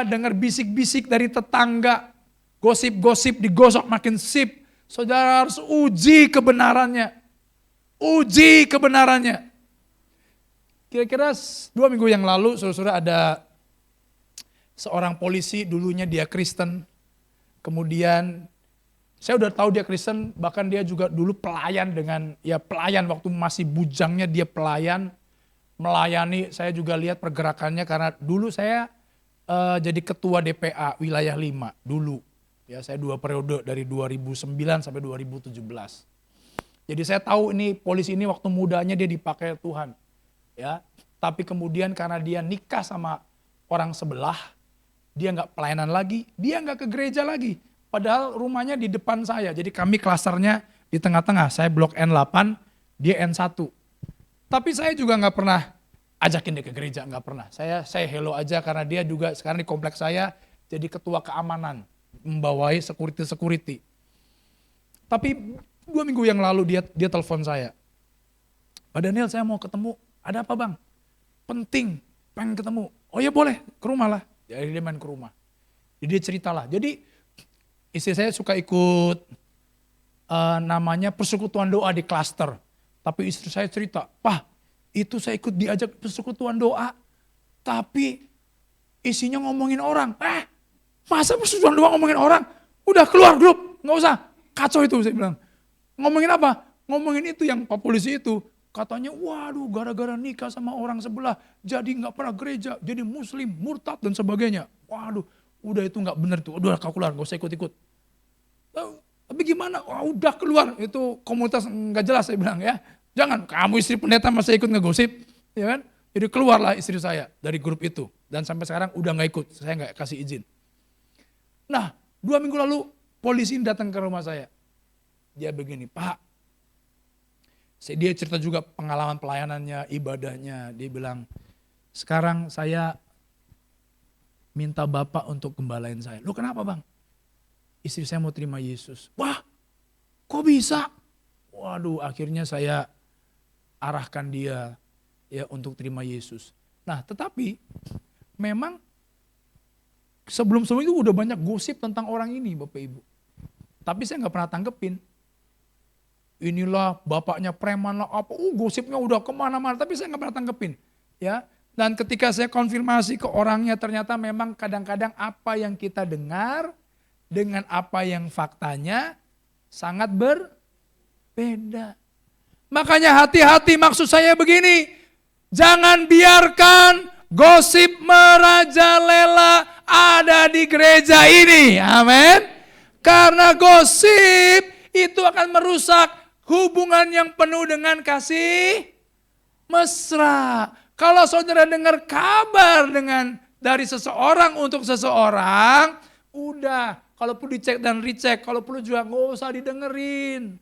dengar bisik-bisik dari tetangga. Gosip-gosip digosok makin sip. Saudara harus uji kebenarannya. Uji kebenarannya. Kira-kira 2 minggu yang lalu saudara-saudara ada seorang polisi, dulunya dia Kristen. Kemudian saya udah tahu dia Kristen, bahkan dia juga dulu pelayan pelayan waktu masih bujangnya dia pelayan, melayani. Saya juga lihat pergerakannya karena dulu saya jadi ketua DPA wilayah 5 dulu. Ya, saya 2 periode dari 2009 sampai 2017. Jadi saya tahu ini polisi ini waktu mudanya dia dipakai Tuhan. Ya, tapi kemudian karena dia nikah sama orang sebelah, dia nggak pelayanan lagi, dia nggak ke gereja lagi. Padahal rumahnya di depan saya, jadi kami klasternya di tengah-tengah. Saya blok N8, dia N1. Tapi saya juga nggak pernah ajakin dia ke gereja, nggak pernah. Saya hello aja karena dia juga sekarang di kompleks saya jadi ketua keamanan, membawai security. Tapi 2 minggu yang lalu dia telepon saya. Pak Daniel, saya mau ketemu. Ada apa bang? Penting, pengen ketemu. Oh ya boleh, ke rumah lah. Jadi dia main ke rumah. Jadi dia ceritalah. Jadi istri saya suka ikut namanya persekutuan doa di klaster. Tapi istri saya cerita, Pak itu saya ikut diajak persekutuan doa. Tapi isinya ngomongin orang. Masa persekutuan doa ngomongin orang? Udah keluar grup, gak usah. Kacau itu saya bilang. Ngomongin apa? Ngomongin itu yang Pak Polisi itu. Katanya, waduh gara-gara nikah sama orang sebelah, jadi gak pernah gereja, jadi muslim, murtad dan sebagainya. Waduh, udah itu gak benar tuh, udah kau keluar, gak usah ikut-ikut. Tapi gimana? Udah keluar, itu komunitas gak jelas saya bilang ya. Jangan, kamu istri pendeta masih ikut ngegosip, ya kan? Jadi keluarlah istri saya dari grup itu. Dan sampai sekarang udah gak ikut, saya gak kasih izin. Nah, 2 minggu lalu polisi datang ke rumah saya. Dia begini, Pak, dia cerita juga pengalaman pelayanannya, ibadahnya. Dia bilang, sekarang saya minta Bapak untuk gembalain saya. Lu kenapa bang? Istri saya mau terima Yesus. Wah, kok bisa? Waduh, akhirnya saya arahkan dia ya untuk terima Yesus. Nah, tetapi memang sebelum-sebelum itu udah banyak gosip tentang orang ini Bapak Ibu. Tapi saya nggak pernah tanggepin. Inilah bapaknya preman lah apa, gosipnya udah kemana-mana, tapi saya nggak pernah tanggepin, ya. Dan ketika saya konfirmasi ke orangnya, ternyata memang kadang-kadang apa yang kita dengar dengan apa yang faktanya sangat berbeda. Makanya hati-hati, maksud saya begini, jangan biarkan gosip merajalela ada di gereja ini, amin. Karena gosip itu akan merusak hubungan yang penuh dengan kasih mesra. Kalau saudara dengar kabar dari seseorang untuk seseorang, udah, kalau perlu dicek dan recheck, kalau perlu juga nggak usah didengerin.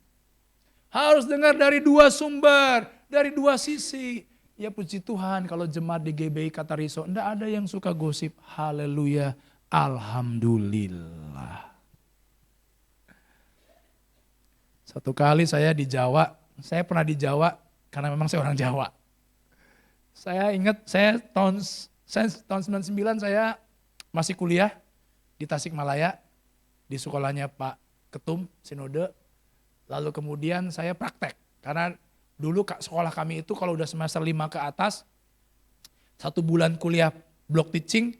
Harus dengar dari 2 sumber, dari 2 sisi. Ya puji Tuhan kalau jemaat di GBI Katariso, enggak ada yang suka gosip. Haleluya, alhamdulillah. Satu kali saya di Jawa, saya pernah di Jawa karena memang saya orang Jawa. Saya ingat tahun 99 saya masih kuliah di Tasikmalaya, di sekolahnya Pak Ketum Sinode. Lalu kemudian saya praktek, karena dulu sekolah kami itu kalau udah semester 5 ke atas, 1 bulan kuliah block teaching,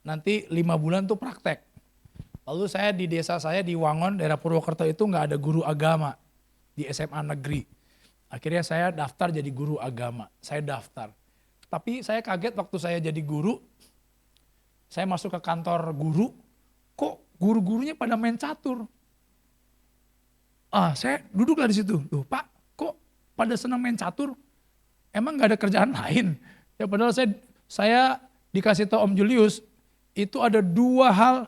nanti 5 bulan tuh praktek. Lalu saya di desa saya di Wangon, daerah Purwokerto itu nggak ada guru agama di SMA negeri. Akhirnya saya daftar jadi guru agama, saya daftar. Tapi saya kaget waktu saya jadi guru, saya masuk ke kantor guru, kok guru-gurunya pada main catur. Saya duduklah di situ, tuh Pak, kok pada senang main catur? Emang nggak ada kerjaan lain? Ya padahal saya dikasih tahu Om Julius, itu ada 2 hal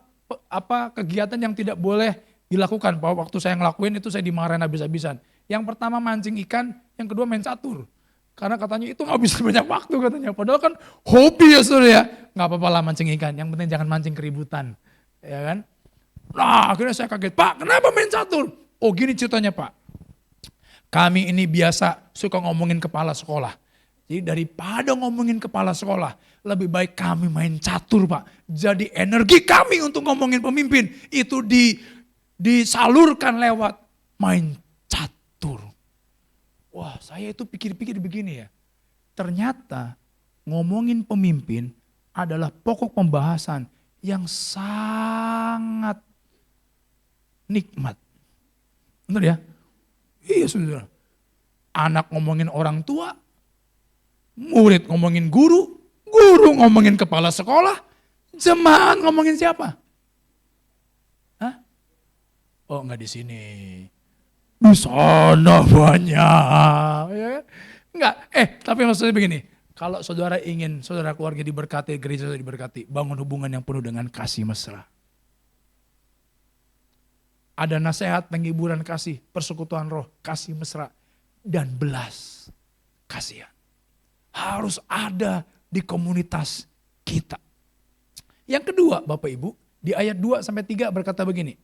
kegiatan yang tidak boleh dilakukan. Bahwa waktu saya ngelakuin itu saya dimarahin habis-habisan. Yang pertama mancing ikan, yang kedua main catur. Karena katanya itu ngabisin banyak waktu katanya. Padahal kan hobi ya saudara ya. Nggak apa-apa lah mancing ikan, yang penting jangan mancing keributan. Ya kan? Nah akhirnya saya kaget, Pak kenapa main catur? Oh gini ceritanya Pak. Kami ini biasa suka ngomongin kepala sekolah. Jadi daripada ngomongin kepala sekolah, lebih baik kami main catur Pak. Jadi energi kami untuk ngomongin pemimpin itu disalurkan lewat main catur. Wah saya itu pikir-pikir begini ya. Ternyata ngomongin pemimpin adalah pokok pembahasan yang sangat nikmat. Benar ya? Iya saudara. Anak ngomongin orang tua, murid ngomongin guru, guru ngomongin kepala sekolah, jemaat ngomongin siapa? Hah? Oh enggak di sini. Di sana banyak. Ya. Enggak, tapi maksudnya begini. Kalau saudara ingin saudara keluarga diberkati, gereja saudara diberkati, bangun hubungan yang penuh dengan kasih mesra. Ada nasihat, penghiburan kasih, persekutuan roh, kasih mesra, dan belas kasihan. Harus ada di komunitas kita. Yang kedua Bapak Ibu, di ayat 2-3 berkata begini.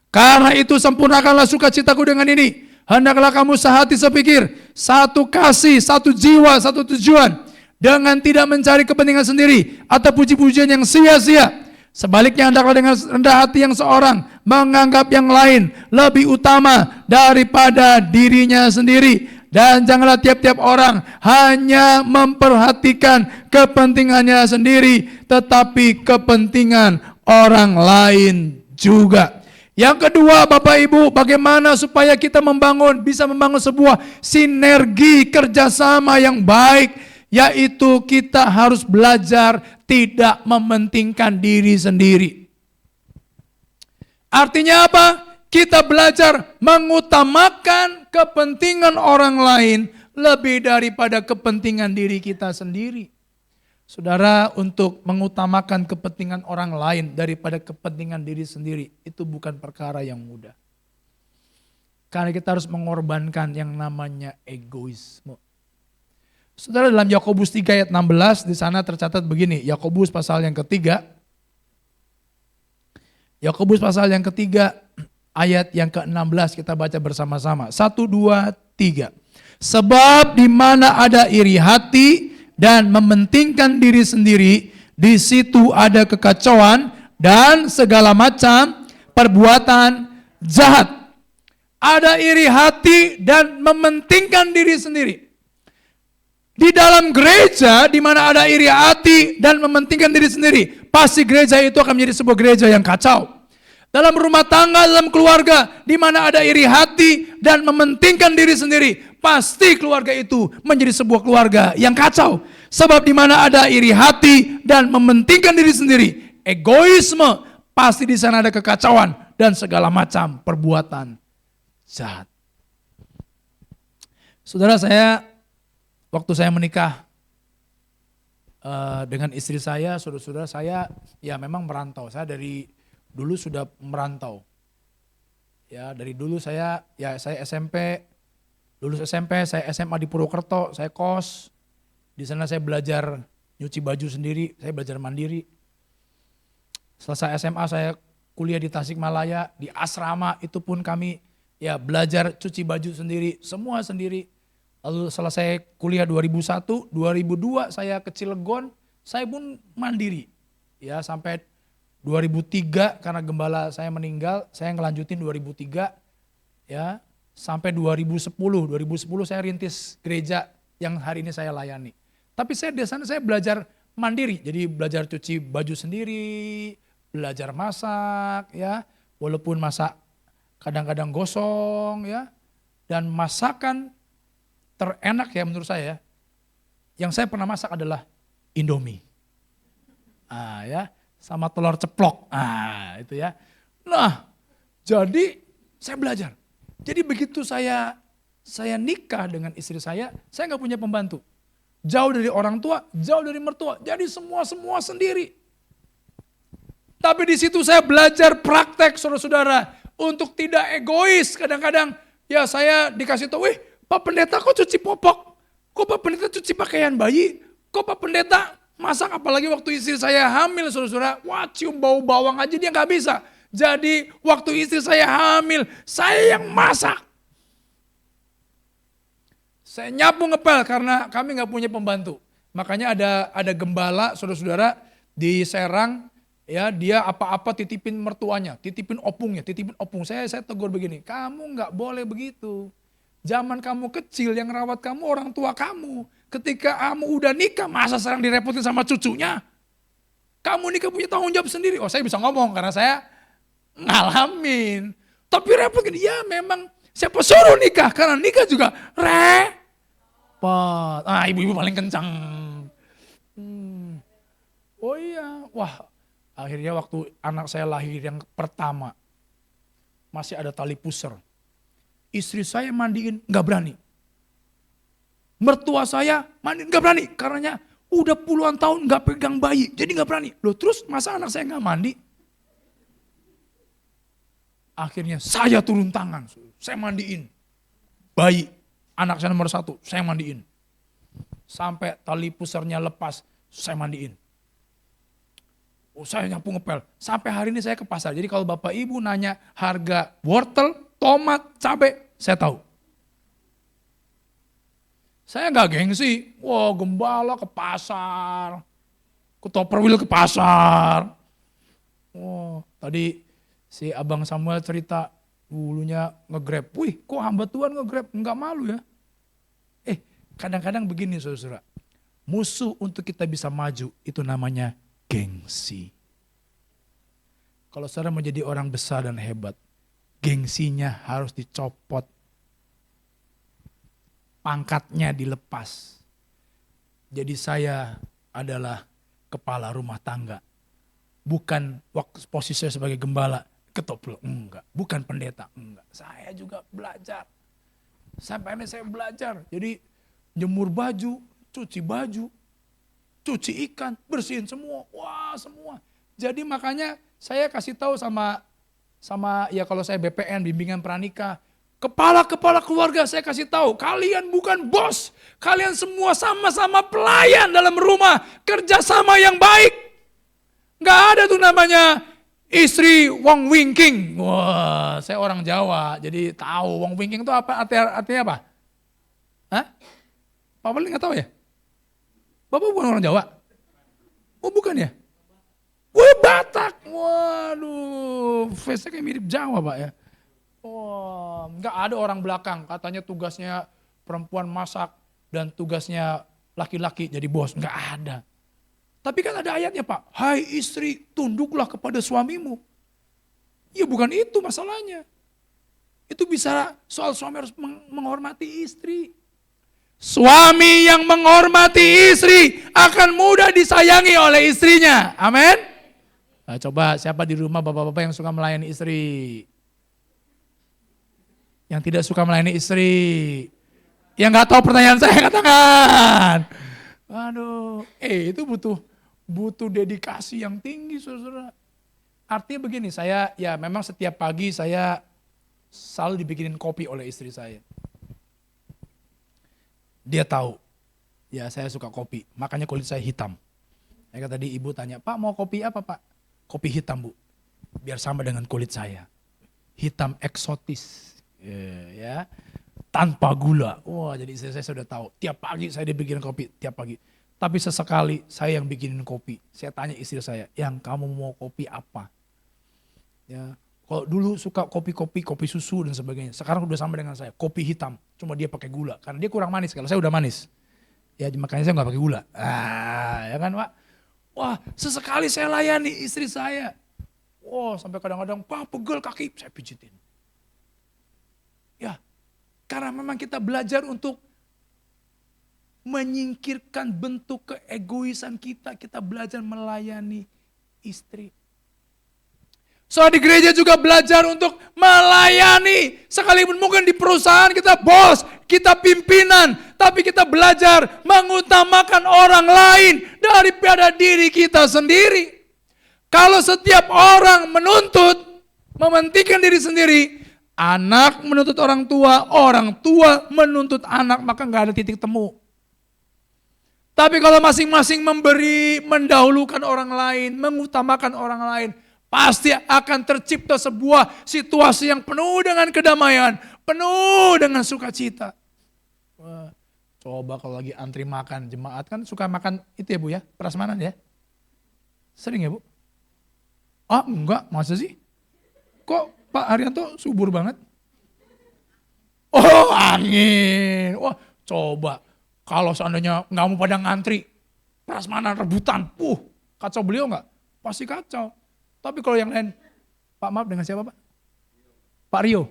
Karena itu sempurnakanlah sukacitaku dengan ini. Hendaklah kamu sehati sepikir, satu kasih, satu jiwa, satu tujuan. Dengan tidak mencari kepentingan sendiri atau puji-pujian yang sia-sia. Sebaliknya hendaklah dengan rendah hati yang seorang menganggap yang lain lebih utama daripada dirinya sendiri. Dan janganlah tiap-tiap orang hanya memperhatikan kepentingannya sendiri, tetapi kepentingan orang lain juga. Yang kedua Bapak Ibu, bagaimana supaya kita bisa membangun sebuah sinergi kerjasama yang baik, yaitu kita harus belajar tidak mementingkan diri sendiri. Artinya apa? Kita belajar mengutamakan kepentingan orang lain lebih daripada kepentingan diri kita sendiri. Saudara, untuk mengutamakan kepentingan orang lain daripada kepentingan diri sendiri, itu bukan perkara yang mudah. Karena kita harus mengorbankan yang namanya egoisme. Saudara, dalam Yakobus 3 ayat 16, di sana tercatat begini, Yakobus pasal yang ketiga, Yakobus pasal yang ketiga, ayat yang ke-16 kita baca bersama-sama. 1, 2, 3. Sebab di mana ada iri hati dan mementingkan diri sendiri, di situ ada kekacauan dan segala macam perbuatan jahat. Ada iri hati dan mementingkan diri sendiri. Di dalam gereja di mana ada iri hati dan mementingkan diri sendiri, pasti gereja itu akan menjadi sebuah gereja yang kacau. Dalam rumah tangga, dalam keluarga, di mana ada iri hati dan mementingkan diri sendiri, pasti keluarga itu menjadi sebuah keluarga yang kacau. Sebab di mana ada iri hati dan mementingkan diri sendiri, egoisme, pasti di sana ada kekacauan dan segala macam perbuatan jahat. Saudara, waktu saya menikah dengan istri saya, saudara-saudara saya ya memang merantau. Saya dari dulu sudah merantau. Ya, dari dulu saya SMP, lulus SMP, saya SMA di Purwokerto, saya kos. Di sana saya belajar nyuci baju sendiri, saya belajar mandiri. Selesai SMA saya kuliah di Tasikmalaya, di asrama itu pun kami ya belajar cuci baju sendiri, semua sendiri. Lalu selesai kuliah 2001, 2002 saya ke Cilegon, saya pun mandiri. Ya sampai 2003 karena gembala saya meninggal, saya ngelanjutin 2003 ya sampai 2010 saya rintis gereja yang hari ini saya layani. Tapi saya di sana saya belajar mandiri, jadi belajar cuci baju sendiri, belajar masak ya, walaupun masak kadang-kadang gosong ya, dan masakan terenak ya menurut saya, yang saya pernah masak adalah Indomie. Ya, sama telur ceplok. Itu ya. Nah, jadi saya belajar. Jadi begitu saya nikah dengan istri saya nggak punya pembantu. Jauh dari orang tua, jauh dari mertua. Jadi semua sendiri. Tapi di situ saya belajar praktek saudara-saudara untuk tidak egois. Kadang-kadang ya saya dikasih tahu, Pak pendeta kok cuci popok? Kok Pak Pendeta cuci pakaian bayi? Kok Pak Pendeta masak, apalagi waktu istri saya hamil, saudara-saudara. Wah, cium bau bawang aja dia gak bisa. Jadi waktu istri saya hamil, saya yang masak. Saya nyapu ngepel karena kami gak punya pembantu. Makanya ada gembala, saudara-saudara, di Serang, ya dia apa-apa titipin mertuanya, titipin opungnya, titipin opung. Saya tegur begini, kamu gak boleh begitu. Zaman kamu kecil yang rawat kamu orang tua kamu. Ketika kamu udah nikah, masa sekarang direpotin sama cucunya? Kamu nikah punya tanggung jawab sendiri. Oh, saya bisa ngomong karena saya ngalamin. Tapi repot gini, ya memang siapa suruh nikah? Karena nikah juga repot. Ah, ibu-ibu paling kencang. Oh iya, wah akhirnya waktu anak saya lahir yang pertama, masih ada tali pusar. Istri saya mandiin gak berani. Mertua saya mandiin gak berani. Karena udah puluhan tahun gak pegang bayi, jadi gak berani. Loh terus masa anak saya gak mandi? Akhirnya saya turun tangan, saya mandiin. Bayi, anak saya nomor 1, saya mandiin. Sampai tali pusarnya lepas, saya mandiin. Oh, saya nyapu ngepel. Sampai hari ini saya ke pasar. Jadi kalau bapak ibu nanya harga wortel, tomat, cabai, saya tahu. Saya nggak gengsi. Wah, gembala ke pasar. Ketua perwil ke pasar. Wah, tadi si Abang Samuel cerita dulunya nge-grab. Wih, kok hamba Tuhan nge-grab? Nggak malu ya? Kadang-kadang begini saudara. Musuh untuk kita bisa maju itu namanya gengsi. Kalau saudara mau jadi orang besar dan hebat, gengsinya harus dicopot. Pangkatnya dilepas. Jadi saya adalah kepala rumah tangga. Bukan posisi saya sebagai gembala, ketoplo, enggak. Bukan pendeta, enggak. Saya juga belajar. Sampai ini saya belajar. Jadi jemur baju, cuci baju, cuci ikan, bersihin semua. Wah, semua. Jadi makanya saya kasih tahu sama ya kalau saya BPN, bimbingan pranikah, kepala-kepala keluarga saya kasih tahu, kalian bukan bos, kalian semua sama-sama pelayan dalam rumah, kerjasama yang baik. Gak ada tuh namanya istri wong wingking. Wah, saya orang Jawa, jadi tahu wong wingking itu apa, artinya apa? Hah? Pak Paling gak tahu ya? Bapak bukan orang Jawa? Oh bukan ya? Wih Batak, waduh, face-nya kayak mirip Jawa Pak ya. Oh, nggak ada orang belakang, katanya tugasnya perempuan masak dan tugasnya laki-laki jadi bos, nggak ada. Tapi kan ada ayatnya Pak, hai istri tunduklah kepada suamimu. Ya bukan itu masalahnya. Itu bisa soal suami harus menghormati istri. Suami yang menghormati istri akan mudah disayangi oleh istrinya, amin. Nah, coba siapa di rumah bapak-bapak yang suka melayani istri? Yang tidak suka melayani istri? Yang gak tahu pertanyaan saya, angkat tangan. Aduh, itu butuh dedikasi yang tinggi saudara. Artinya begini, saya ya memang setiap pagi saya selalu dibikinin kopi oleh istri saya. Dia tahu, ya saya suka kopi, makanya kulit saya hitam. Ya, tadi ibu tanya, Pak mau kopi apa Pak? Kopi hitam Bu, biar sama dengan kulit saya. Hitam eksotis, ya, tanpa gula. Wah jadi istri saya sudah tahu, tiap pagi saya dibikin kopi, tiap pagi. Tapi sesekali saya yang bikinin kopi, saya tanya istri saya, yang kamu mau kopi apa? Ya, kalau dulu suka kopi susu dan sebagainya. Sekarang udah sama dengan saya, kopi hitam. Cuma dia pakai gula, karena dia kurang manis. Kalau saya udah manis. Ya makanya saya gak pakai gula. Ya kan Pak? Wah sesekali saya layani istri saya. Wah sampai kadang-kadang, Pak pegel kaki, saya pijitin. Ya, karena memang kita belajar untuk menyingkirkan bentuk keegoisan kita belajar melayani istri. Soal di gereja juga belajar untuk melayani. Sekalipun mungkin di perusahaan kita bos, kita pimpinan. Tapi kita belajar mengutamakan orang lain daripada diri kita sendiri. Kalau setiap orang mementingkan diri sendiri. Anak menuntut orang tua menuntut anak, maka gak ada titik temu. Tapi kalau masing-masing memberi, mendahulukan orang lain, mengutamakan orang lain, pasti akan tercipta sebuah situasi yang penuh dengan kedamaian, penuh dengan sukacita. Wah, coba kalau lagi antri makan, jemaat kan suka makan itu ya Bu ya, prasmanan ya? Sering ya Bu? Ah enggak, masa sih? Kok Pak Haryanto subur banget? Oh angin, wah coba. Kalau seandainya nggak mau pada ngantri, prasmanan rebutan, kacau beliau nggak? Pasti kacau. Tapi kalau yang lain, Pak maaf dengan siapa Pak? Pak Rio.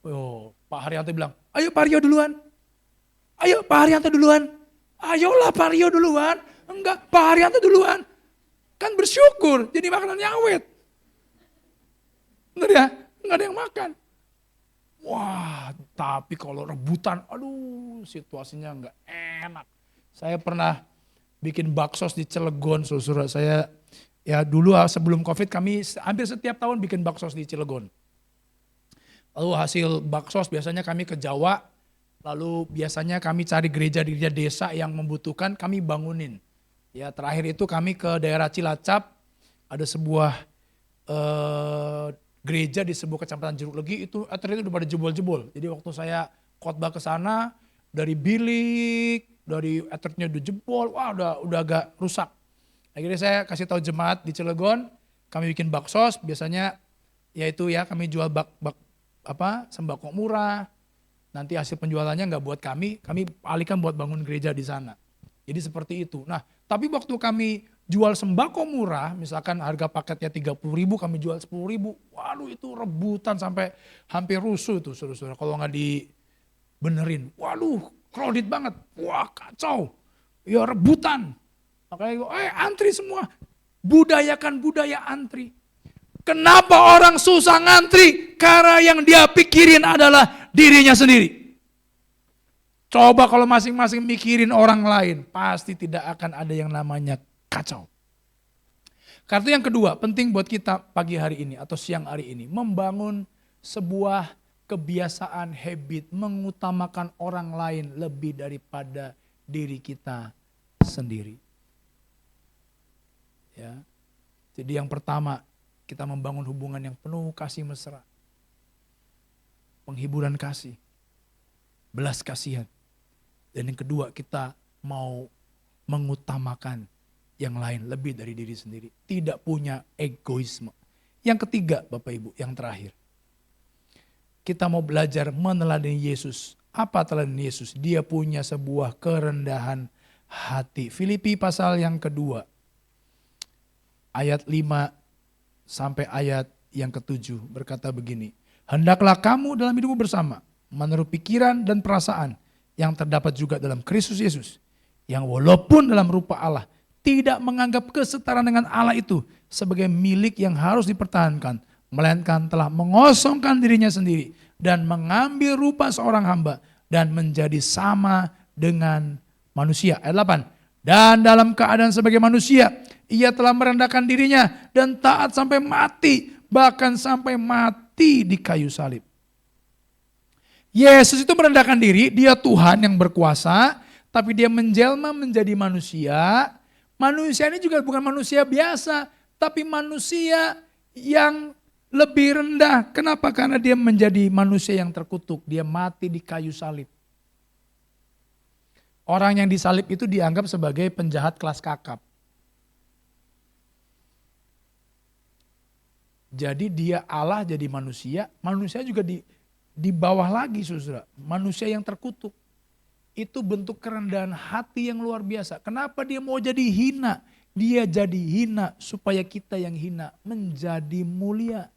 Oh, Pak Haryanto bilang, ayo Pak Rio duluan. Ayo Pak Haryanto duluan. Ayolah Pak Rio duluan. Enggak, Pak Haryanto duluan. Kan bersyukur, jadi makanan yang awet. Bener ya? Nggak ada yang makan. Wah, tapi kalau rebutan, aduh situasinya nggak enak. Saya pernah bikin baksos di Cilegon, saudara saya. Ya dulu sebelum COVID kami hampir setiap tahun bikin baksos di Cilegon. Lalu hasil baksos biasanya kami ke Jawa, lalu biasanya kami cari gereja-gereja desa yang membutuhkan, kami bangunin. Ya terakhir itu kami ke daerah Cilacap, ada sebuah gereja di sebuah kecamatan Jeruk Legi itu akhirnya udah pada jebol-jebol. Jadi waktu saya khotbah ke sana dari bilik, dari eternetnya udah jebol, wah udah agak rusak. Akhirnya saya kasih tahu jemaat di Cilegon, kami bikin baksos, biasanya yaitu ya kami jual sembako murah. Nanti hasil penjualannya nggak buat kami alihkan buat bangun gereja di sana. Jadi seperti itu. Nah, tapi waktu kami jual sembako murah, misalkan harga paketnya 30.000 kami jual 10.000. Waduh itu rebutan sampai hampir rusuh tuh saudara-saudara kalau nggak dibenerin. Waduh crowded banget, wah kacau. Ya rebutan. Makanya antri semua, budayakan budaya antri. Kenapa orang susah ngantri? Karena yang dia pikirin adalah dirinya sendiri. Coba kalau masing-masing mikirin orang lain, pasti tidak akan ada yang namanya kacau. Karena yang kedua, penting buat kita pagi hari ini atau siang hari ini, membangun sebuah kebiasaan, habit, mengutamakan orang lain lebih daripada diri kita sendiri. Ya. Jadi yang pertama, kita membangun hubungan yang penuh kasih mesra. Penghiburan kasih, belas kasihan. Dan yang kedua, kita mau mengutamakan yang lain lebih dari diri sendiri. Tidak punya egoisme. Yang ketiga Bapak Ibu, yang terakhir. Kita mau belajar meneladani Yesus. Apa teladan Yesus? Dia punya sebuah kerendahan hati. Filipi pasal yang kedua. Ayat 5 sampai ayat yang ke-7 berkata begini. Hendaklah kamu dalam hidupmu bersama, menurut pikiran dan perasaan yang terdapat juga dalam Kristus Yesus. Yang walaupun dalam rupa Allah, tidak menganggap kesetaraan dengan Allah itu sebagai milik yang harus dipertahankan, melainkan telah mengosongkan dirinya sendiri dan mengambil rupa seorang hamba dan menjadi sama dengan manusia. Ayat 8. Dan dalam keadaan sebagai manusia, ia telah merendahkan dirinya dan taat sampai mati, bahkan sampai mati di kayu salib. Yesus itu merendahkan diri, dia Tuhan yang berkuasa, tapi dia menjelma menjadi manusia. Manusia ini juga bukan manusia biasa, tapi manusia yang lebih rendah. Kenapa? Karena dia menjadi manusia yang terkutuk, dia mati di kayu salib. Orang yang disalib itu dianggap sebagai penjahat kelas kakap. Jadi dia Allah jadi manusia, manusia juga di bawah lagi saudara, manusia yang terkutuk. Itu bentuk kerendahan hati yang luar biasa. Kenapa dia mau jadi hina? Dia jadi hina supaya kita yang hina menjadi mulia.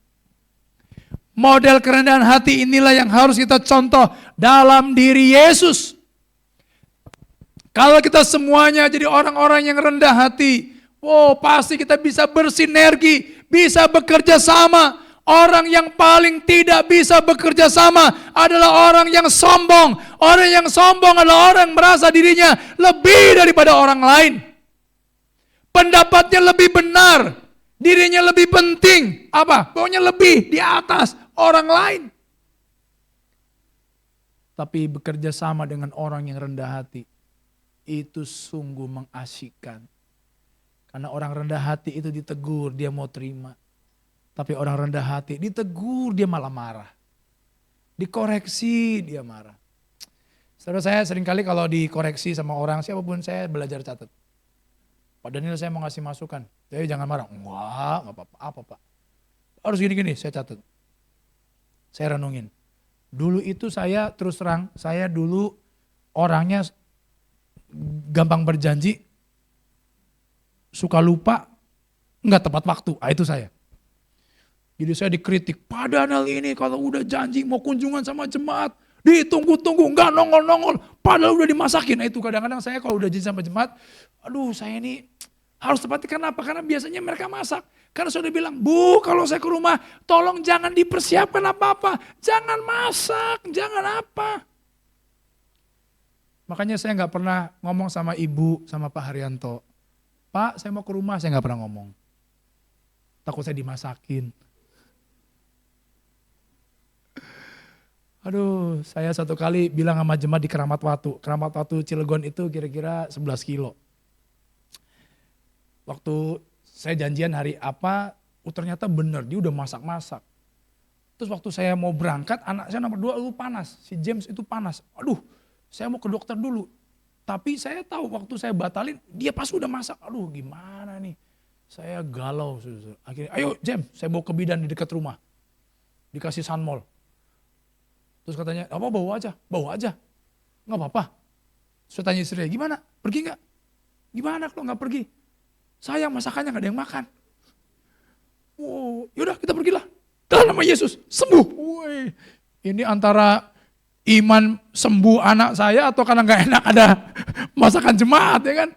Model kerendahan hati inilah yang harus kita contoh dalam diri Yesus. Kalau kita semuanya jadi orang-orang yang rendah hati, pasti kita bisa bersinergi, bisa bekerja sama. Orang yang paling tidak bisa bekerja sama adalah orang yang sombong. Orang yang sombong adalah orang yang merasa dirinya lebih daripada orang lain. Pendapatnya lebih benar, dirinya lebih penting. Pokoknya lebih di atas orang lain. Tapi bekerja sama dengan orang yang rendah hati, itu sungguh mengasyikkan. Karena orang rendah hati itu ditegur, dia mau terima. Tapi orang rendah hati ditegur, dia malah marah. Dikoreksi, dia marah. Saudara, saya seringkali kalau dikoreksi sama orang, siapapun saya belajar catat. Pak Daniel, saya mau ngasih masukan. Jadi jangan marah. Enggak apa-apa. Apa Pak? Harus gini-gini, saya catat. Saya renungin. Dulu itu saya terus terang, saya dulu orangnya gampang berjanji, suka lupa, enggak tepat waktu. Itu saya. Jadi saya dikritik, Pak Daniel ini kalau udah janji mau kunjungan sama jemaat, ditunggu-tunggu, enggak nongol-nongol, padahal udah dimasakin. Itu kadang-kadang saya kalau udah janji sama jemaat, aduh saya ini harus tepati. Kenapa? Karena biasanya mereka masak. Karena sudah bilang, Bu kalau saya ke rumah tolong jangan dipersiapkan apa-apa, jangan masak, jangan apa. Makanya saya gak pernah ngomong sama ibu, sama Pak Haryanto, Pak saya mau ke rumah, saya gak pernah ngomong. Takut saya dimasakin. Aduh, saya satu kali bilang sama jemaat di Keramat Watu. Keramat Watu Cilegon itu kira-kira 11 kilo. Waktu saya janjian hari apa, ternyata benar dia udah masak-masak. Terus waktu saya mau berangkat, anak saya nomor 2 itu panas. Si James itu panas. Aduh, saya mau ke dokter dulu. Tapi saya tahu waktu saya batalin, dia pas udah masak. Aduh gimana nih, saya galau. Akhirnya, ayo James, saya mau ke bidan di dekat rumah. Dikasih sunmol. Terus katanya, apa bawa aja. Nggak apa-apa. Saya tanya istri, gimana? Pergi nggak? Gimana kalau nggak pergi? Sayang masakannya nggak ada yang makan. Wow, yaudah kita pergilah. Dalam nama Yesus, sembuh. Woi, ini antara iman sembuh anak saya atau karena nggak enak ada masakan jemaat ya kan?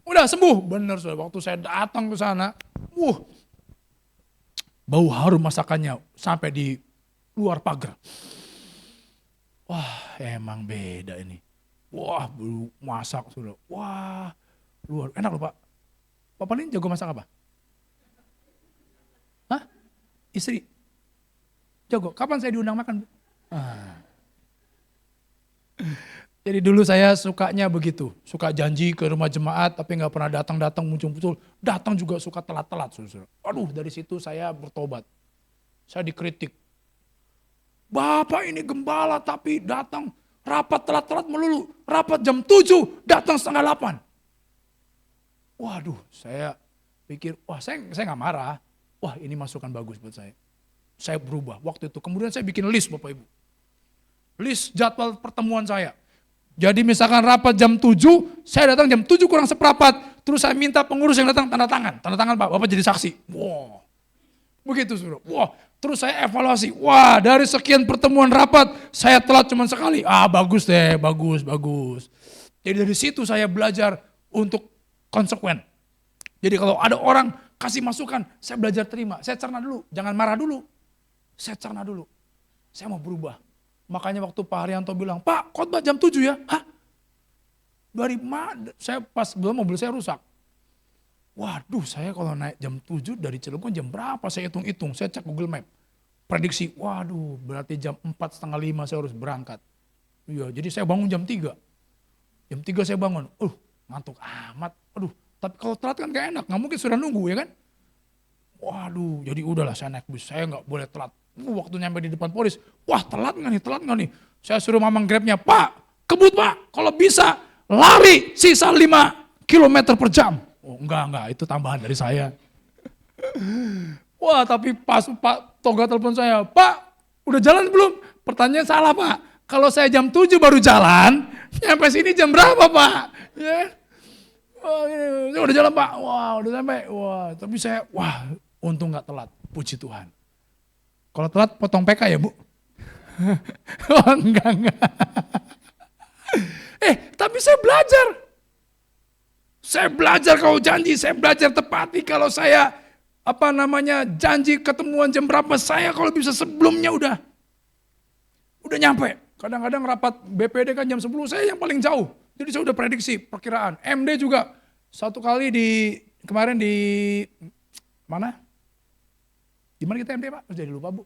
Udah sembuh, bener sudah. Waktu saya datang ke sana, bau harum masakannya sampai di luar pagar. Wah emang beda ini. Wah belum masak sudah. Wah luar enak loh Pak. Bapak ini jago masak apa? Hah? Istri? Jago. Kapan saya diundang makan? Jadi dulu saya sukanya begitu. Suka janji ke rumah jemaat tapi gak pernah datang muncul-muncul. Datang juga suka telat-telat. Aduh dari situ saya bertobat. Saya dikritik. Bapak ini gembala tapi datang rapat telat-telat melulu. Rapat jam 7, datang setengah 8. Waduh, saya pikir, wah saya gak marah. Wah ini masukan bagus buat saya. Saya berubah waktu itu. Kemudian saya bikin list Bapak Ibu. List jadwal pertemuan saya. Jadi misalkan rapat jam 7, saya datang jam 7 kurang seperempat. Terus saya minta pengurus yang datang tanda tangan. Tanda tangan Pak, Bapak jadi saksi. Wow, begitu sudah. Wah. Terus saya evaluasi, wah dari sekian pertemuan rapat, saya telat cuma sekali. Bagus deh, bagus. Jadi dari situ saya belajar untuk konsekuen. Jadi kalau ada orang kasih masukan, saya belajar terima. Saya cerna dulu, jangan marah dulu. Saya cerna dulu, saya mau berubah. Makanya waktu Pak Haryanto bilang, Pak khotbah jam 7 ya? Hah? Dari mana? Saya pas belum mobil saya rusak. Waduh saya kalau naik jam 7 dari Cilegon jam berapa saya hitung-hitung, saya cek Google Map. Prediksi, waduh berarti jam 4:30 saya harus berangkat. Iya, jadi saya bangun jam 3. Jam 3 saya bangun, ngantuk amat. Aduh, tapi kalau telat kan gak enak, gak mungkin sudah nunggu ya kan. Waduh, jadi udahlah saya naik bus, saya gak boleh telat. Waktu nyampe di depan polis, wah telat gak nih? Saya suruh mamang Grabnya, Pak, kebut Pak, kalau bisa lari sisa 5 km per jam. Enggak, itu tambahan dari saya. Wah tapi pas Pak Toga telepon saya, Pak udah jalan belum? Pertanyaan salah Pak, kalau saya jam 7 baru jalan, nyampe sini jam berapa Pak? Ya. Wah, ini udah jalan Pak, wah udah sampai, tapi saya, untung gak telat, puji Tuhan. Kalau telat potong PK ya Bu? Enggak. Tapi saya belajar. Saya belajar kalau janji, saya belajar tepati kalau saya janji ketemuan jam berapa, saya kalau bisa sebelumnya udah nyampe. Kadang-kadang rapat BPD kan jam 10, saya yang paling jauh. Jadi saya udah prediksi perkiraan. MD juga satu kali kemarin di mana? Di mana kita MD Pak? Jadi lupa Bu.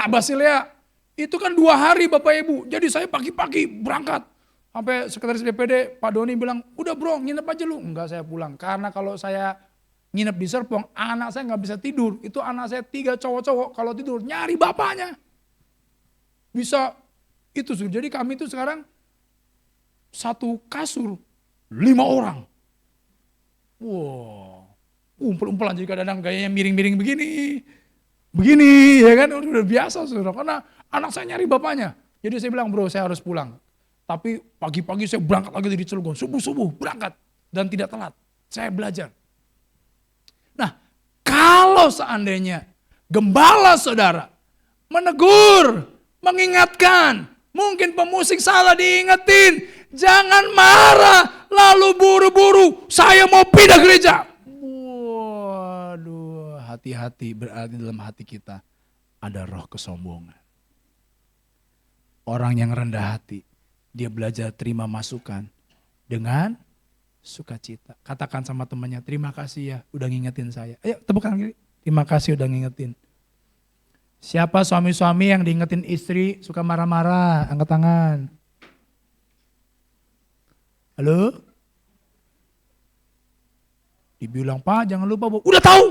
Basilea, itu kan 2 hari Bapak Ibu. Jadi saya pagi-pagi berangkat. Sampai sekretaris DPD Pak Doni bilang, udah bro nginep aja lu. Enggak, saya pulang. Karena kalau saya nginep di Serpong, anak saya nggak bisa tidur. Itu anak saya 3 cowok-cowok, kalau tidur nyari bapaknya. Bisa itu. Jadi kami itu sekarang satu kasur 5 orang. Wow, umpel-umpelan, jadi kadang-kadang gayanya miring-miring begini, ya kan, udah biasa saudara. Karena anak saya nyari bapaknya. Jadi saya bilang, bro saya harus pulang. Tapi pagi-pagi saya berangkat lagi dari Cilegon, subuh-subuh berangkat dan tidak telat. Saya belajar. Nah, kalau seandainya gembala saudara menegur, mengingatkan, mungkin pemusik salah diingetin, jangan marah, lalu buru-buru, saya mau pindah gereja. Waduh, hati-hati, berarti dalam hati kita ada roh kesombongan. Orang yang rendah hati, dia belajar terima masukan dengan sukacita. Katakan sama temannya, terima kasih ya udah ngingetin saya. Ayo tepuk tangan kiri, terima kasih udah ngingetin. Siapa suami-suami yang diingetin istri suka marah-marah? Angkat tangan. Halo? Dibilang, Pak jangan lupa Bu. Udah tahu,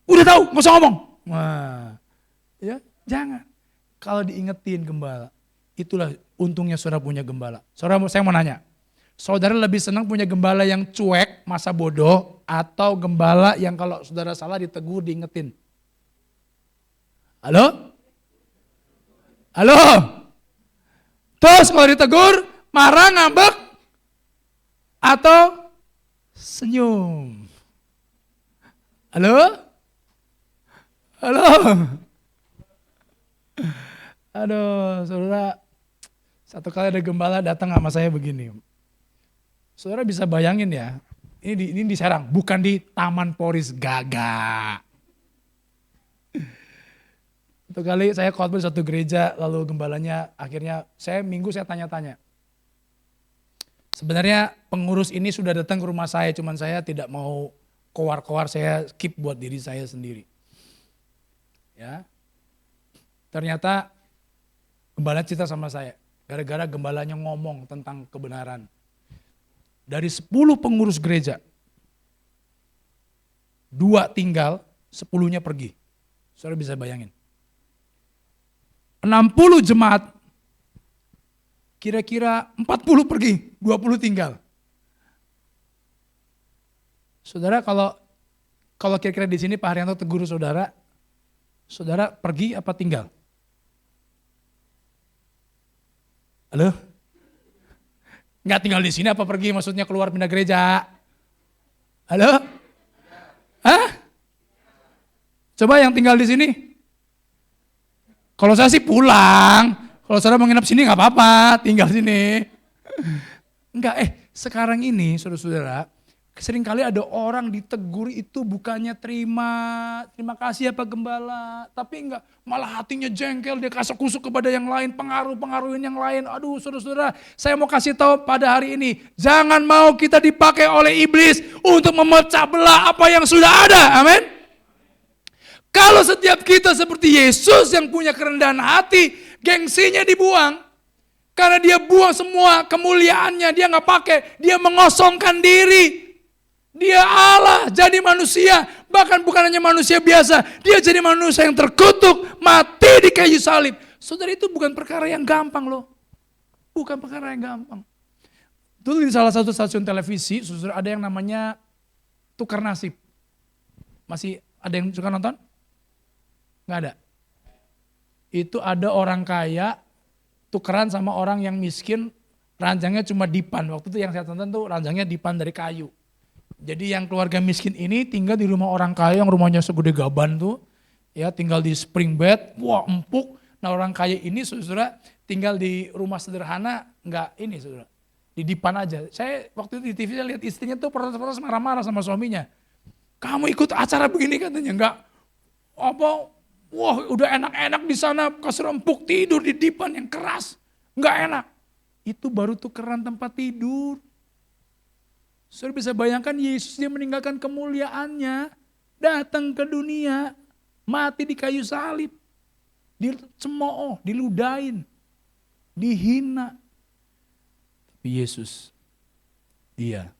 nggak usah ngomong. Wah, ya jangan. Kalau diingetin gembala, itulah untungnya saudara punya gembala. Saudara, saya mau nanya, saudara lebih senang punya gembala yang cuek, masa bodoh, atau gembala yang kalau saudara salah ditegur, diingetin? Halo? Halo? Terus kalau ditegur, marah, ngambek, atau senyum? Halo? Halo? Aduh, saudara, satu kali ada gembala datang sama saya begini. Saudara bisa bayangin ya, ini di Serang, bukan di Taman Poris Gaga. Satu kali saya khotbah di satu gereja, lalu gembalanya akhirnya minggu saya tanya-tanya. Sebenarnya pengurus ini sudah datang ke rumah saya, cuman saya tidak mau koar-koar, saya keep buat diri saya sendiri. Ya, ternyata gembala cerita sama saya, gara-gara gembalanya ngomong tentang kebenaran. Dari 10 pengurus gereja, 2 tinggal, 10-nya pergi. Saudara bisa bayangin. 60 jemaat, kira-kira 40 pergi, 20 tinggal. Saudara, kalau kira-kira di sini Pak Haryanto tegur saudara pergi apa tinggal? Halo? Nggak tinggal di sini apa pergi, maksudnya keluar pindah gereja? Halo? Hah? Coba yang tinggal di sini. Kalau saya sih pulang. Kalau saudara mau nginep sini nggak apa-apa, tinggal sini. Enggak, sekarang ini saudara-saudara, seringkali ada orang ditegur itu bukannya terima kasih ya Pak Gembala, tapi enggak, malah hatinya jengkel, dia kasar-kusuk kepada yang lain, pengaruhin yang lain. Aduh saudara-saudara, saya mau kasih tahu pada hari ini, jangan mau kita dipakai oleh iblis untuk memecah belah apa yang sudah ada, amin. Kalau setiap kita seperti Yesus yang punya kerendahan hati, gengsinya dibuang. Karena dia buang semua kemuliaannya, dia nggak pakai, dia mengosongkan diri. Dia Allah, jadi manusia, bahkan bukan hanya manusia biasa, dia jadi manusia yang terkutuk, mati di kayu salib. Saudara, itu bukan perkara yang gampang loh. Bukan perkara yang gampang. Dulu di salah satu stasiun televisi, saudara, ada yang namanya tukar nasib. Masih ada yang suka nonton? Nggak ada. Itu ada orang kaya tukeran sama orang yang miskin, ranjangnya cuma dipan. Waktu itu yang saya tonton tuh ranjangnya dipan dari kayu. Jadi yang keluarga miskin ini tinggal di rumah orang kaya yang rumahnya segede gaban tuh, ya tinggal di spring bed, wah empuk. Nah orang kaya ini saudara tinggal di rumah sederhana, enggak ini saudara, di dipan aja. Saya waktu itu di TV saya lihat istrinya tuh protes-protes marah-marah sama suaminya. Kamu ikut acara begini katanya, enggak apa? Wah udah enak-enak di sana, kasur empuk, tidur di dipan yang keras, enggak enak. Itu baru tukeran tempat tidur. Saudara bisa bayangkan Yesus dia meninggalkan kemuliaannya, datang ke dunia, mati di kayu salib, dicemooh, diludahin, dihina. Tapi Yesus, dia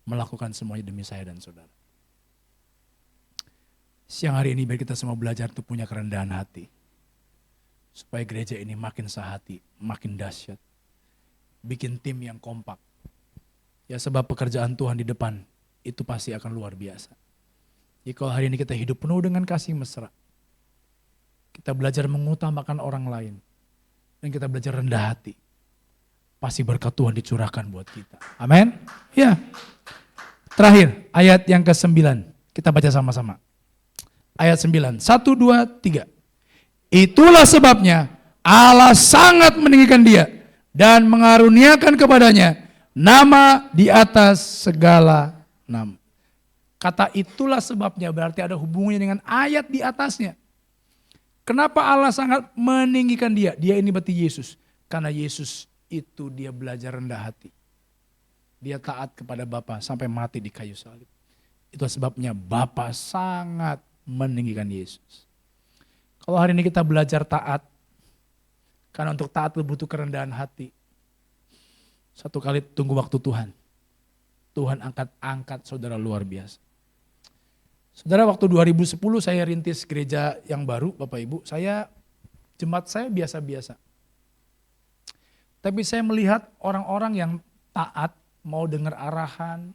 melakukan semuanya demi saya dan saudara. Siang hari ini biar kita semua belajar untuk punya kerendahan hati. Supaya gereja ini makin sehati, makin dahsyat. Bikin tim yang kompak. Ya sebab pekerjaan Tuhan di depan itu pasti akan luar biasa. Jadi kalau hari ini kita hidup penuh dengan kasih mesra. Kita belajar mengutamakan orang lain. Dan kita belajar rendah hati. Pasti berkat Tuhan dicurahkan buat kita. Amin? Ya. Terakhir, ayat yang ke-9. Kita baca sama-sama. Ayat 9. 1, 2, 3. Itulah sebabnya Allah sangat meninggikan dia dan mengaruniakan kepadanya nama di atas segala nama. Kata itulah sebabnya berarti ada hubungannya dengan ayat di atasnya. Kenapa Allah sangat meninggikan dia? Dia ini berarti Yesus. Karena Yesus itu dia belajar rendah hati. Dia taat kepada Bapa sampai mati di kayu salib. Itu sebabnya Bapa sangat meninggikan Yesus. Kalau hari ini kita belajar taat, karena untuk taat itu butuh kerendahan hati. Satu kali tunggu waktu Tuhan. Tuhan angkat saudara luar biasa. Saudara, waktu 2010 saya rintis gereja yang baru, Bapak Ibu. Jemaat saya biasa-biasa. Tapi saya melihat orang-orang yang taat, mau dengar arahan,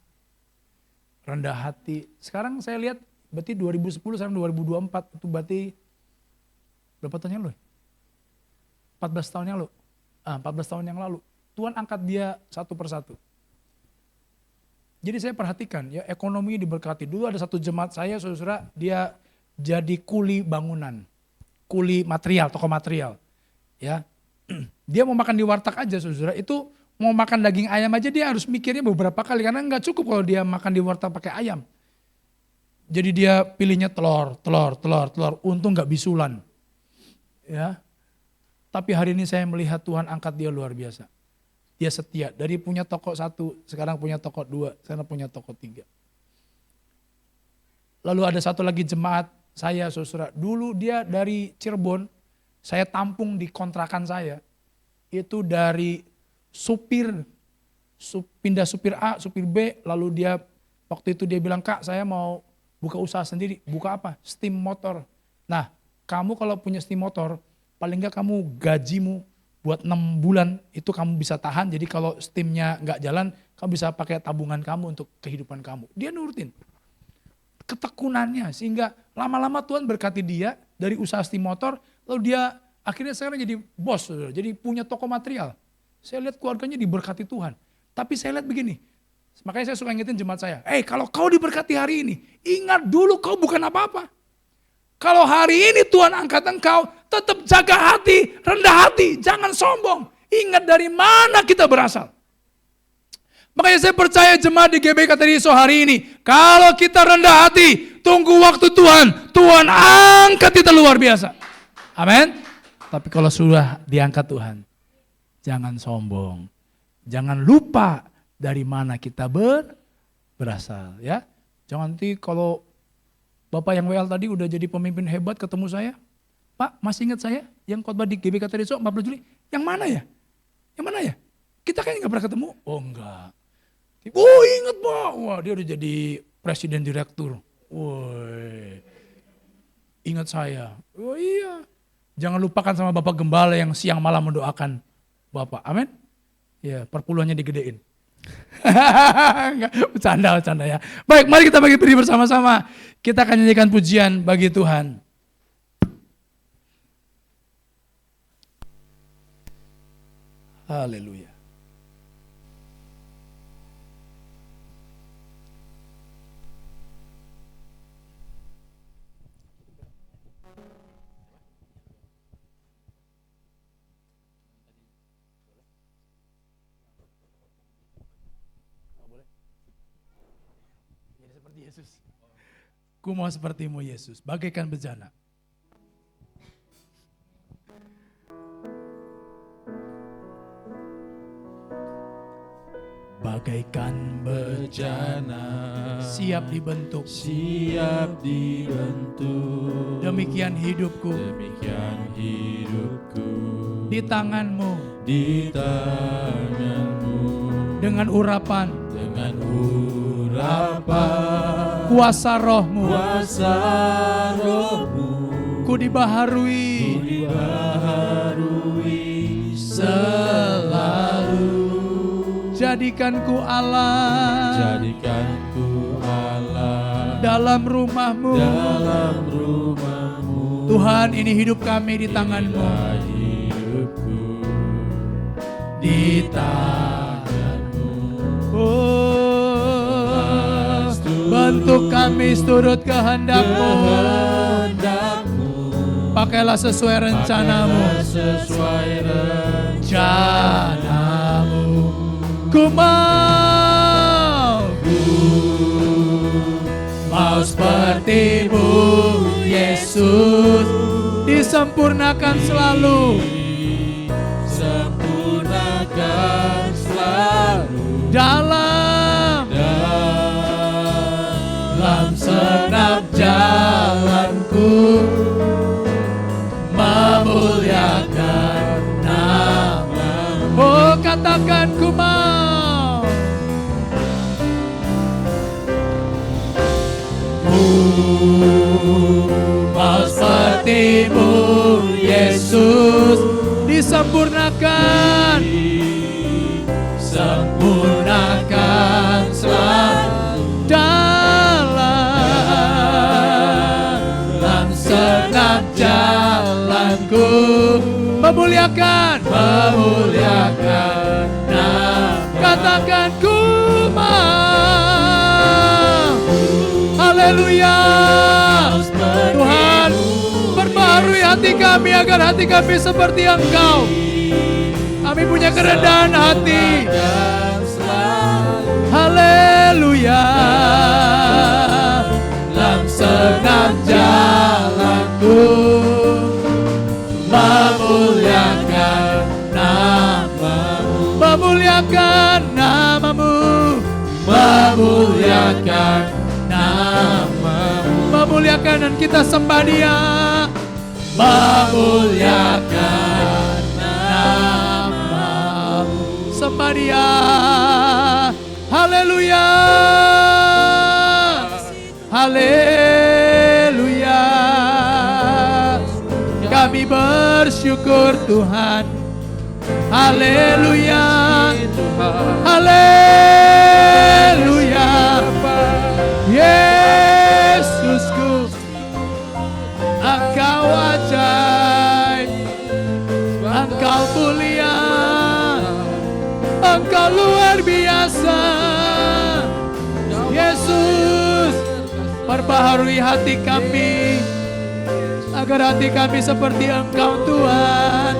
rendah hati. Sekarang saya lihat berarti 2010 sekarang 2024 itu berarti berapa tahun yang lalu? 14 tahun yang lalu. 14 tahun yang lalu. Tuhan angkat dia satu persatu. Jadi saya perhatikan ya ekonominya diberkati. Dulu ada satu jemaat saya saudara, dia jadi kuli bangunan. Kuli material, toko material. Ya. Dia mau makan di warteg aja saudara, itu mau makan daging ayam aja dia harus mikirnya beberapa kali karena nggak cukup kalau dia makan di warteg pakai ayam. Jadi dia pilihnya telur. Untung gak bisulan. Ya. Tapi hari ini saya melihat Tuhan angkat dia luar biasa. Dia setia. Dari punya toko 1, sekarang punya toko 2, sekarang punya toko 3. Lalu ada satu lagi jemaat saya saudara. Dulu dia dari Cirebon, saya tampung di kontrakan saya. Itu dari pindah supir A, supir B. Lalu dia waktu itu dia bilang, Kak saya mau buka usaha sendiri. Buka apa? Steam motor. Nah, kamu kalau punya steam motor, paling enggak kamu gajimu buat 6 bulan itu kamu bisa tahan. Jadi kalau steamnya enggak jalan, kamu bisa pakai tabungan kamu untuk kehidupan kamu. Dia nurutin. Ketekunannya sehingga lama-lama Tuhan berkati dia dari usaha steam motor, lalu dia akhirnya sekarang jadi bos, jadi punya toko material. Saya lihat keluarganya diberkati Tuhan. Tapi saya lihat begini, makanya saya suka ingetin jemaat saya, kalau kau diberkati hari ini, ingat dulu kau bukan apa-apa. Kalau hari ini Tuhan angkat engkau, tetap jaga hati, rendah hati, jangan sombong. Ingat dari mana kita berasal. Makanya saya percaya jemaat di GBK Teriso hari ini, kalau kita rendah hati, tunggu waktu Tuhan, Tuhan angkat kita luar biasa. Amin. Tapi kalau sudah diangkat Tuhan, jangan sombong. Jangan lupa dari mana kita berasal, ya. Jangan nanti kalau Bapak yang WL tadi udah jadi pemimpin hebat ketemu saya, Pak masih ingat saya yang khotbah di GBK Teriso 14 Juli, yang mana ya? Yang mana ya? Kita kan nggak pernah ketemu. Oh enggak. Oh ingat Pak, wah dia udah jadi presiden direktur. Woi, ingat saya. Oh iya. Jangan lupakan sama Bapak Gembala yang siang malam mendoakan Bapak. Amin. Ya, perpuluhannya digedein. Enggak, bercanda ya. Baik, mari kita bagi berdiri bersama-sama. Kita akan nyanyikan pujian bagi Tuhan. Haleluya. Yesus. Ku mau sepertimu Yesus, bagaikan bejana. Bagaikan bejana, siap dibentuk, demikian hidupku, di tanganmu, dengan urapan kuasa rohmu, ku dibaharui selalu. Jadikanku Allah dalam rumahmu. Tuhan, ini hidup kami di tangan-Mu. Di tangan-Mu. Oh, bentuk kami seturut kehendak-Mu. Pakailah sesuai rencana-Mu. Ku mau seperti-Mu, Yesus, disempurnakan selalu. Dalam senap jalanku, memuliakan nama-Mu. Oh, katakan ku mau. Mau seperti-Mu, Yesus, disempurnakan. Sempurnakan selalu dalam senap jalanku, memuliakan nama. Katakan ku mau. Haleluya. Tuhan, perbaharui hati kami agar hati kami seperti Engkau. Kami punya kerendahan hati. Haleluya. Dalam senap jalanku, memuliakan nama-Mu. Memuliakan nama-Mu. Memuliakan nama-Mu. Memuliakan dan kita sembah Dia. Memuliakan nama-Mu. Sembah Dia. Haleluya. Haleluya. Kami bersyukur Tuhan. Haleluya. Haleluya. Yesusku, Engkau ajaib, Engkau mulia, Engkau luar biasa. Yesus, perbaharui hati kami agar hati kami seperti Engkau Tuhan.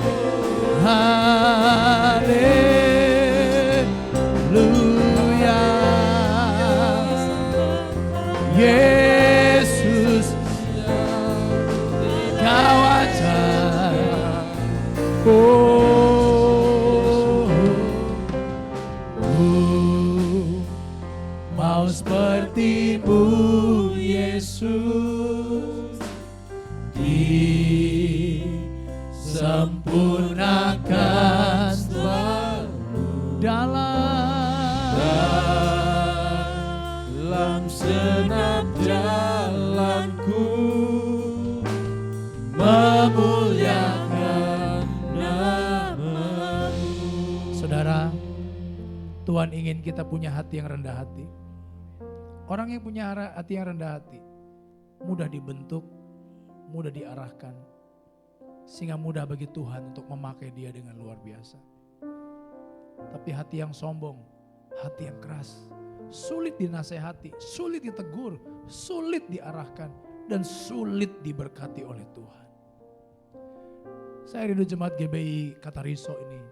Haleluya. Yesus, Kau ajaib. Mau seperti-Mu, Yesus, disempurnakan selalu dalam senap jalanku, memuliakan nama-Mu. Saudara, Tuhan ingin kita punya hati yang rendah hati. Orang yang punya hati yang rendah hati, mudah dibentuk, mudah diarahkan, sehingga mudah bagi Tuhan untuk memakai dia dengan luar biasa. Tapi hati yang sombong, hati yang keras, sulit dinasehati, sulit ditegur, sulit diarahkan, dan sulit diberkati oleh Tuhan. Saya rindu jemaat GBI Katariso ini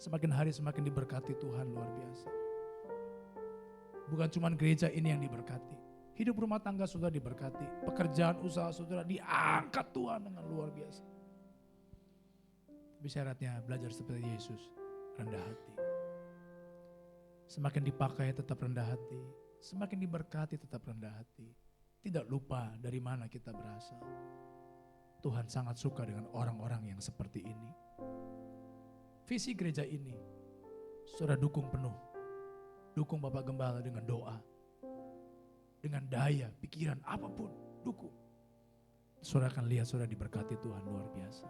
semakin hari semakin diberkati Tuhan luar biasa. Bukan cuma gereja ini yang diberkati, hidup rumah tangga saudara diberkati, pekerjaan usaha saudara diangkat Tuhan dengan luar biasa. Tapi syaratnya belajar seperti Yesus, rendah hati. Semakin dipakai tetap rendah hati, semakin diberkati tetap rendah hati. Tidak lupa dari mana kita berasal. Tuhan sangat suka dengan orang-orang yang seperti ini. Visi gereja ini, saudara dukung penuh. Dukung Bapak Gembala dengan doa. Dengan daya, pikiran, apapun. Dukung. Saudara akan lihat saudara diberkati Tuhan luar biasa.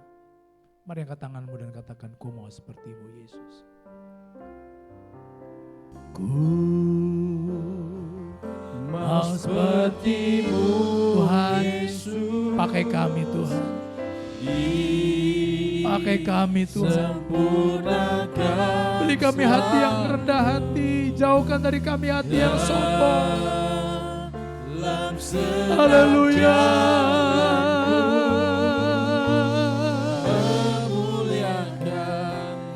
Mari angkat tanganmu dan katakan, ku mau sepertimu Yesus. Ku mau sepertimu Tuhan. Yesus. Pakai kami Tuhan. Pakai kami Tuhan. Beri kami hati yang rendah hati. Jauhkan dari kami hati yang sombong. Haleluya.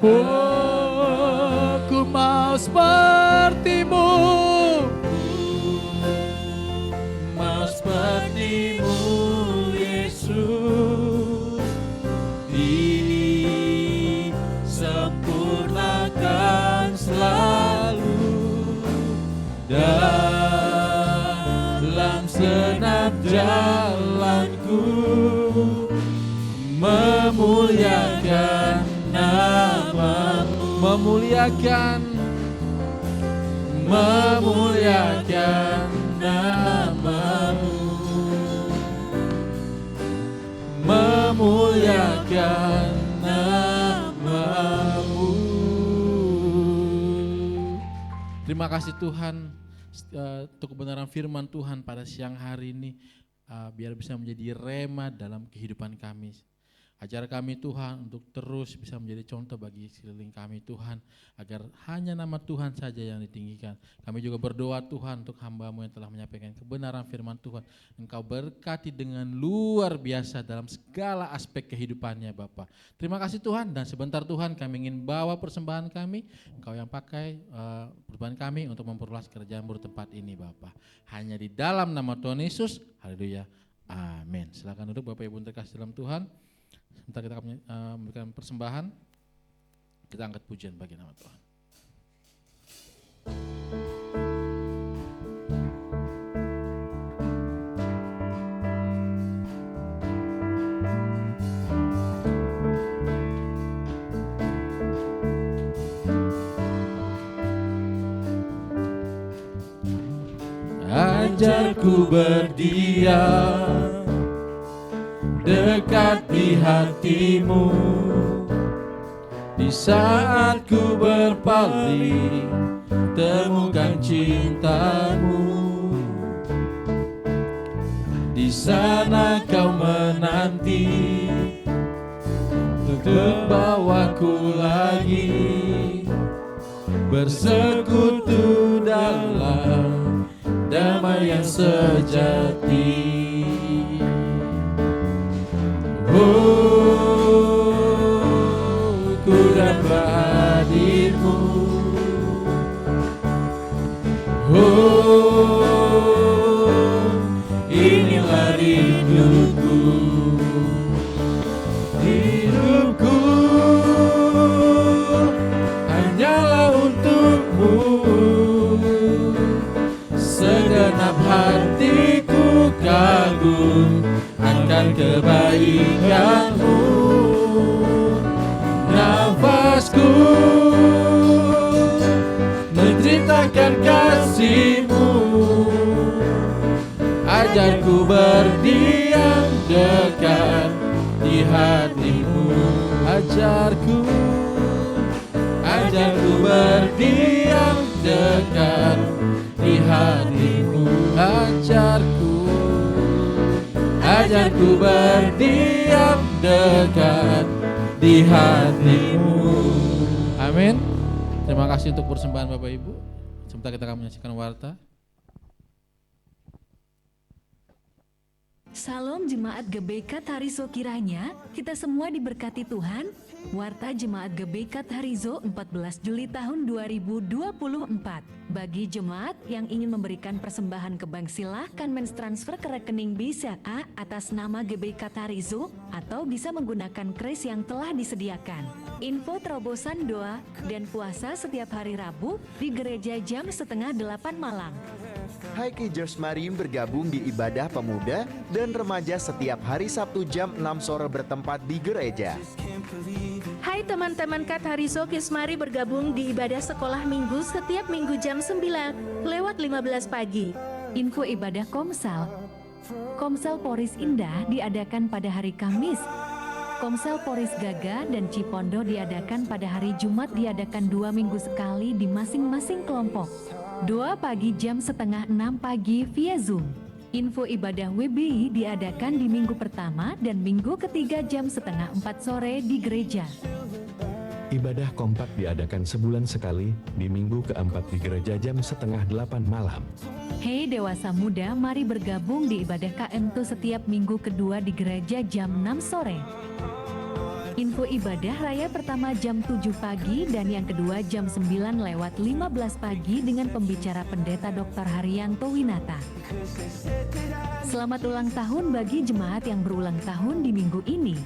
Oh, ku mau sepertimu. Mau sepertimu Yesus. Disempurnakan selalu dalam senap jalanku, memuliakan namamu, memuliakan namamu, memuliakan namamu. Terima kasih Tuhan untuk kebenaran firman Tuhan pada siang hari ini, biar bisa menjadi rema dalam kehidupan kami. Ajar kami Tuhan untuk terus bisa menjadi contoh bagi sekeliling kami Tuhan, agar hanya nama Tuhan saja yang ditinggikan. Kami juga berdoa Tuhan untuk hamba-Mu yang telah menyampaikan kebenaran firman Tuhan. Engkau berkati dengan luar biasa dalam segala aspek kehidupannya Bapa. Terima kasih Tuhan, dan sebentar Tuhan kami ingin bawa persembahan kami. Engkau yang pakai persembahan kami untuk memperluas kerjaan-Mu di tempat ini Bapa. Hanya di dalam nama Tuhan Yesus, haleluya, amin. Silakan duduk Bapak Ibu terkasih dalam Tuhan. Sebentar kita akan memberikan persembahan, kita angkat pujian bagi nama Tuhan. Ajarku berdiam dekat di hatimu, di saat ku berpaling, temukan cintamu. Di sana kau menanti untuk bawaku lagi bersekutu dalam damai yang sejati. Oh, ku dapat hadirmu. Oh, inilah rinduku. Hidupku hanyalah untukmu. Segenap hatiku kagum akan kebaikanmu. Nafasku menceritakan kasih-Mu. Ajarku berdiam dekat di hati-Mu. Ajarku berdiam dekat di hati-Mu. Ajarku berdiam dekat di hati-Mu. Amin. Terima kasih untuk persembahan Bapak Ibu. Sebentar kita akan menyaksikan warta. Salam Jemaat GBK Tarizo, kiranya kita semua diberkati Tuhan. Warta Jemaat GBK Tarizo 14 Juli tahun 2024. Bagi jemaat yang ingin memberikan persembahan ke bank, silahkan mentransfer ke rekening BCA atas nama GBK Tarizo atau bisa menggunakan kris yang telah disediakan. Info terobosan doa dan puasa setiap hari Rabu di gereja jam 7:30 malam. Highkagers Marine bergabung di ibadah pemuda dan remaja setiap hari Sabtu jam 6 sore bertempat di gereja. Hai teman-teman Kat Hariso Kismari bergabung di ibadah sekolah minggu setiap minggu jam 9 lewat 15 pagi. Info ibadah Komsel. Komsel Poris Indah diadakan pada hari Kamis. Komsel Poris Gaga dan Cipondo diadakan pada hari Jumat, diadakan 2 minggu sekali di masing-masing kelompok. Doa pagi jam setengah 6 pagi via Zoom. Info ibadah WBI diadakan di minggu pertama dan minggu ketiga jam setengah 4 sore di gereja. Ibadah kompak diadakan sebulan sekali di minggu keempat di gereja jam setengah 8 malam. Hei dewasa muda, mari bergabung di ibadah KM Tu setiap minggu kedua di gereja jam 6 sore. Info ibadah raya pertama jam 7 pagi dan yang kedua jam 9 lewat 15 pagi dengan pembicara Pendeta Dr. Haryanto Winata. Selamat ulang tahun bagi jemaat yang berulang tahun di minggu ini.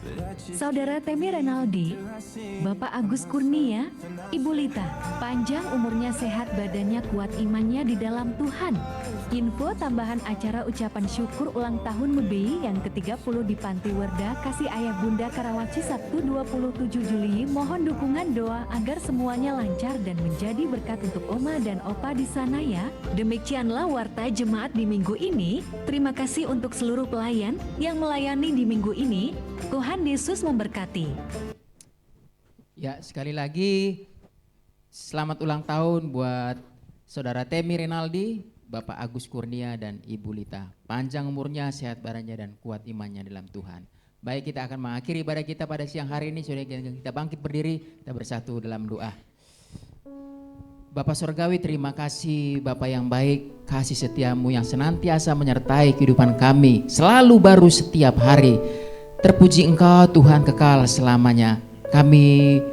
Saudara Temi Renaldi, Bapak Agus Kurnia, Ibu Lita, panjang umurnya, sehat badannya, kuat imannya di dalam Tuhan. Info tambahan acara ucapan syukur ulang tahun MBI yang ke-30 di Panti Werda Kasih Ayah Bunda Karawaci Sabtu 27 Juli. Mohon dukungan doa agar semuanya lancar dan menjadi berkat untuk Oma dan Opa di sana ya. Demikianlah warta jemaat di minggu ini. Terima kasih untuk seluruh pelayan yang melayani di minggu ini. Tuhan Yesus memberkati. Ya, sekali lagi selamat ulang tahun buat Saudara Temi Renaldi, Bapak Agus Kurnia dan Ibu Lita. Panjang umurnya, sehat badannya dan kuat imannya dalam Tuhan. Baik, kita akan mengakhiri ibadah kita pada siang hari ini. Saudara, kita bangkit berdiri, kita bersatu dalam doa. Bapak Surgawi, terima kasih Bapak yang baik, kasih setiamu yang senantiasa menyertai kehidupan kami, selalu baru setiap hari. Terpuji Engkau Tuhan kekal selamanya. Kami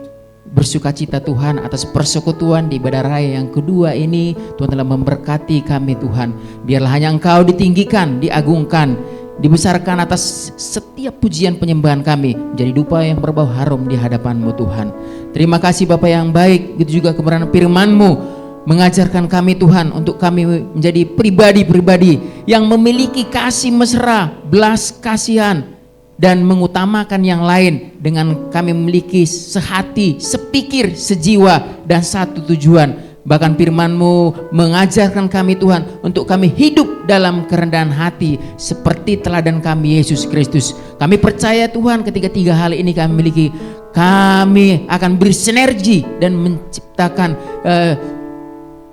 bersukacita Tuhan atas persekutuan di ibadah raya yang kedua ini. Tuhan telah memberkati kami Tuhan. Biarlah hanya Engkau ditinggikan, diagungkan, dibesarkan atas setiap pujian penyembahan kami, menjadi dupa yang berbau harum di hadapan-Mu Tuhan. Terima kasih Bapa yang baik, begitu juga kebenaran firman-Mu mengajarkan kami Tuhan untuk kami menjadi pribadi-pribadi yang memiliki kasih mesra, belas kasihan, dan mengutamakan yang lain dengan kami memiliki sehati, sepikir, sejiwa, dan satu tujuan. Bahkan firman-Mu mengajarkan kami Tuhan untuk kami hidup dalam kerendahan hati seperti teladan kami Yesus Kristus. Kami percaya Tuhan ketika 3 hal ini kami miliki, kami akan bersinergi dan menciptakan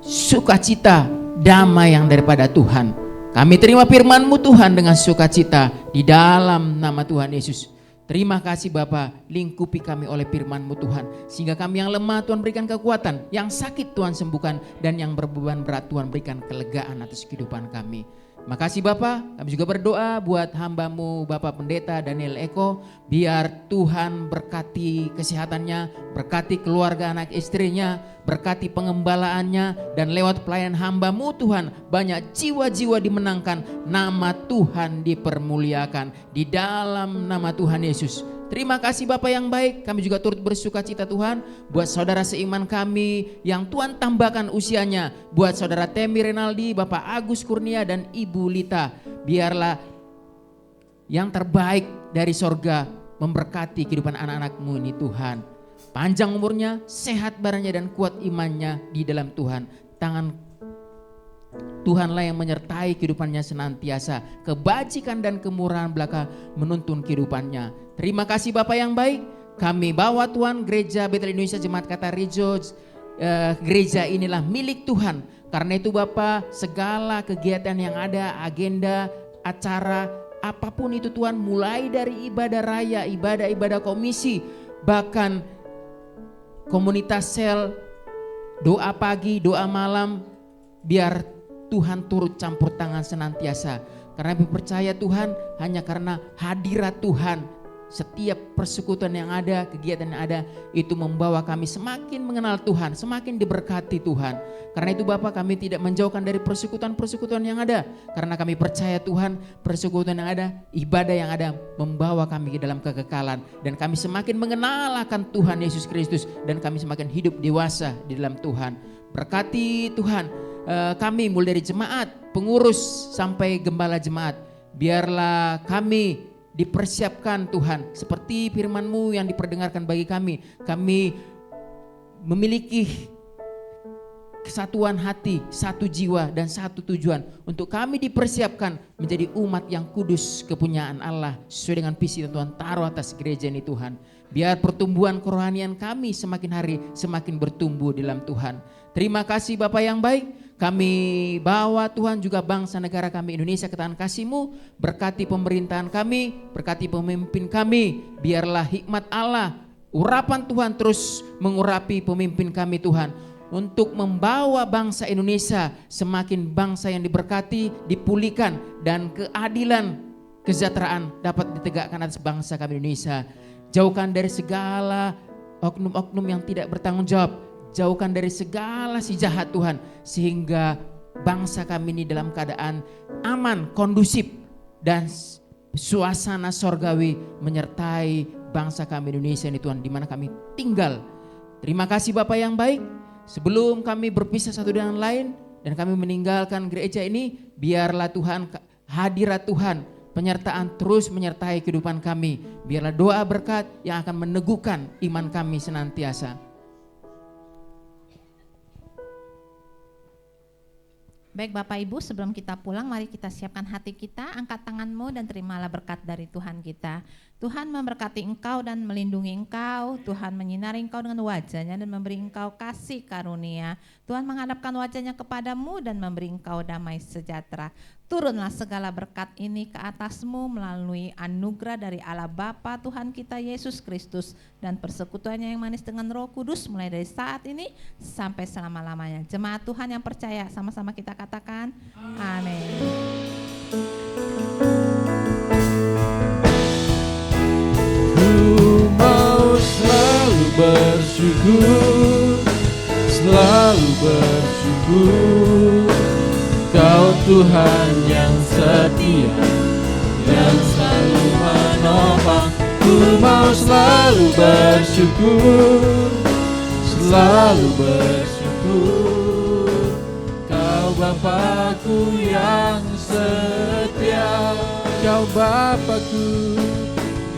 sukacita, damai yang daripada Tuhan. Kami terima firman-Mu Tuhan dengan sukacita di dalam nama Tuhan Yesus. Terima kasih Bapa, lingkupi kami oleh firman-Mu Tuhan, sehingga kami yang lemah Tuhan berikan kekuatan, yang sakit Tuhan sembuhkan, dan yang berbeban berat Tuhan berikan kelegaan atas kehidupan kami. Makasih Bapa, kami juga berdoa buat hamba-Mu Bapak Pendeta Daniel Eko, biar Tuhan berkati kesehatannya, berkati keluarga anak istrinya, berkati pengembalaannya, dan lewat pelayanan hamba-Mu Tuhan banyak jiwa-jiwa dimenangkan, nama Tuhan dipermuliakan di dalam nama Tuhan Yesus. Terima kasih Bapak yang baik, kami juga turut bersukacita Tuhan buat saudara seiman kami yang Tuhan tambahkan usianya, buat saudara Temi Renaldi, Bapak Agus Kurnia dan Ibu Lita. Biarlah yang terbaik dari sorga memberkati kehidupan anak-anak-Mu ini Tuhan. Panjang umurnya, sehat badannya dan kuat imannya di dalam Tuhan. Tangan Tuhanlah yang menyertai kehidupannya senantiasa. Kebajikan dan kemurahan belaka menuntun kehidupannya. Terima kasih Bapak yang baik. Kami bawa Tuhan Gereja Betel Indonesia Jemaat Kata Rejo. Gereja inilah milik Tuhan. Karena itu Bapak, segala kegiatan yang ada, agenda, acara, apapun itu Tuhan, mulai dari ibadah raya, ibadah komisi, bahkan komunitas sel, doa pagi, doa malam, biar Tuhan turut campur tangan senantiasa. Karena kami percaya Tuhan, hanya karena hadirat Tuhan, setiap persekutuan yang ada, kegiatan yang ada, itu membawa kami semakin mengenal Tuhan, semakin diberkati Tuhan. Karena itu Bapak, kami tidak menjauhkan dari persekutuan-persekutuan yang ada. Karena kami percaya Tuhan, persekutuan yang ada, ibadah yang ada, membawa kami ke dalam kekekalan. Dan kami semakin mengenal akan Tuhan Yesus Kristus, dan kami semakin hidup dewasa di dalam Tuhan. Berkati Tuhan kami mulai dari jemaat, pengurus sampai gembala jemaat. Biarlah kami dipersiapkan Tuhan seperti firman-Mu yang diperdengarkan bagi kami. Kami memiliki kesatuan hati, satu jiwa dan satu tujuan untuk kami dipersiapkan menjadi umat yang kudus kepunyaan Allah sesuai dengan visi yang Tuhan taruh atas gereja ini Tuhan. Biar pertumbuhan kerohanian kami semakin hari semakin bertumbuh dalam Tuhan. Terima kasih Bapa yang baik. Kami bawa Tuhan juga bangsa negara kami Indonesia ke tangan kasih-Mu. Berkati pemerintahan kami, berkati pemimpin kami. Biarlah hikmat Allah, urapan Tuhan terus mengurapi pemimpin kami Tuhan. Untuk membawa bangsa Indonesia semakin bangsa yang diberkati, dipulihkan, dan keadilan kesejahteraan dapat ditegakkan atas bangsa kami Indonesia. Jauhkan dari segala oknum-oknum yang tidak bertanggung jawab, jauhkan dari segala si jahat Tuhan, sehingga bangsa kami ini dalam keadaan aman, kondusif, dan suasana sorgawi menyertai bangsa kami Indonesia ini Tuhan, di mana kami tinggal. Terima kasih Bapa yang baik. Sebelum kami berpisah satu dengan lain dan kami meninggalkan gereja ini, biarlah Tuhan, hadirat Tuhan, penyertaan terus menyertai kehidupan kami. Biarlah doa berkat yang akan meneguhkan iman kami senantiasa. Baik Bapak Ibu, sebelum kita pulang mari kita siapkan hati kita, angkat tanganmu dan terimalah berkat dari Tuhan kita. Tuhan memberkati engkau dan melindungi engkau, Tuhan menyinari engkau dengan wajahnya dan memberi engkau kasih karunia. Tuhan menghadapkan wajahnya kepadamu dan memberi engkau damai sejahtera. Turunlah segala berkat ini ke atasmu melalui anugerah dari Allah Bapa Tuhan kita Yesus Kristus dan persekutuannya yang manis dengan Roh Kudus mulai dari saat ini sampai selama-lamanya. Jemaat Tuhan yang percaya sama-sama kita katakan amin. Ku mau selalu bersyukur, selalu bersyukur. Kau Tuhan yang setia, yang selalu menopang. Ku mau selalu bersyukur, selalu bersyukur. Kau Bapakku yang setia, Kau Bapakku,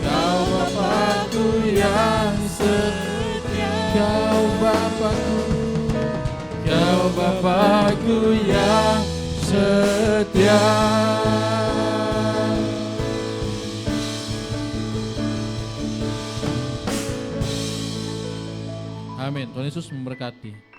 Kau Bapakku yang setia, Kau Bapakku, Kau Bapakku yang setia. Amin. Tuhan Yesus memberkati.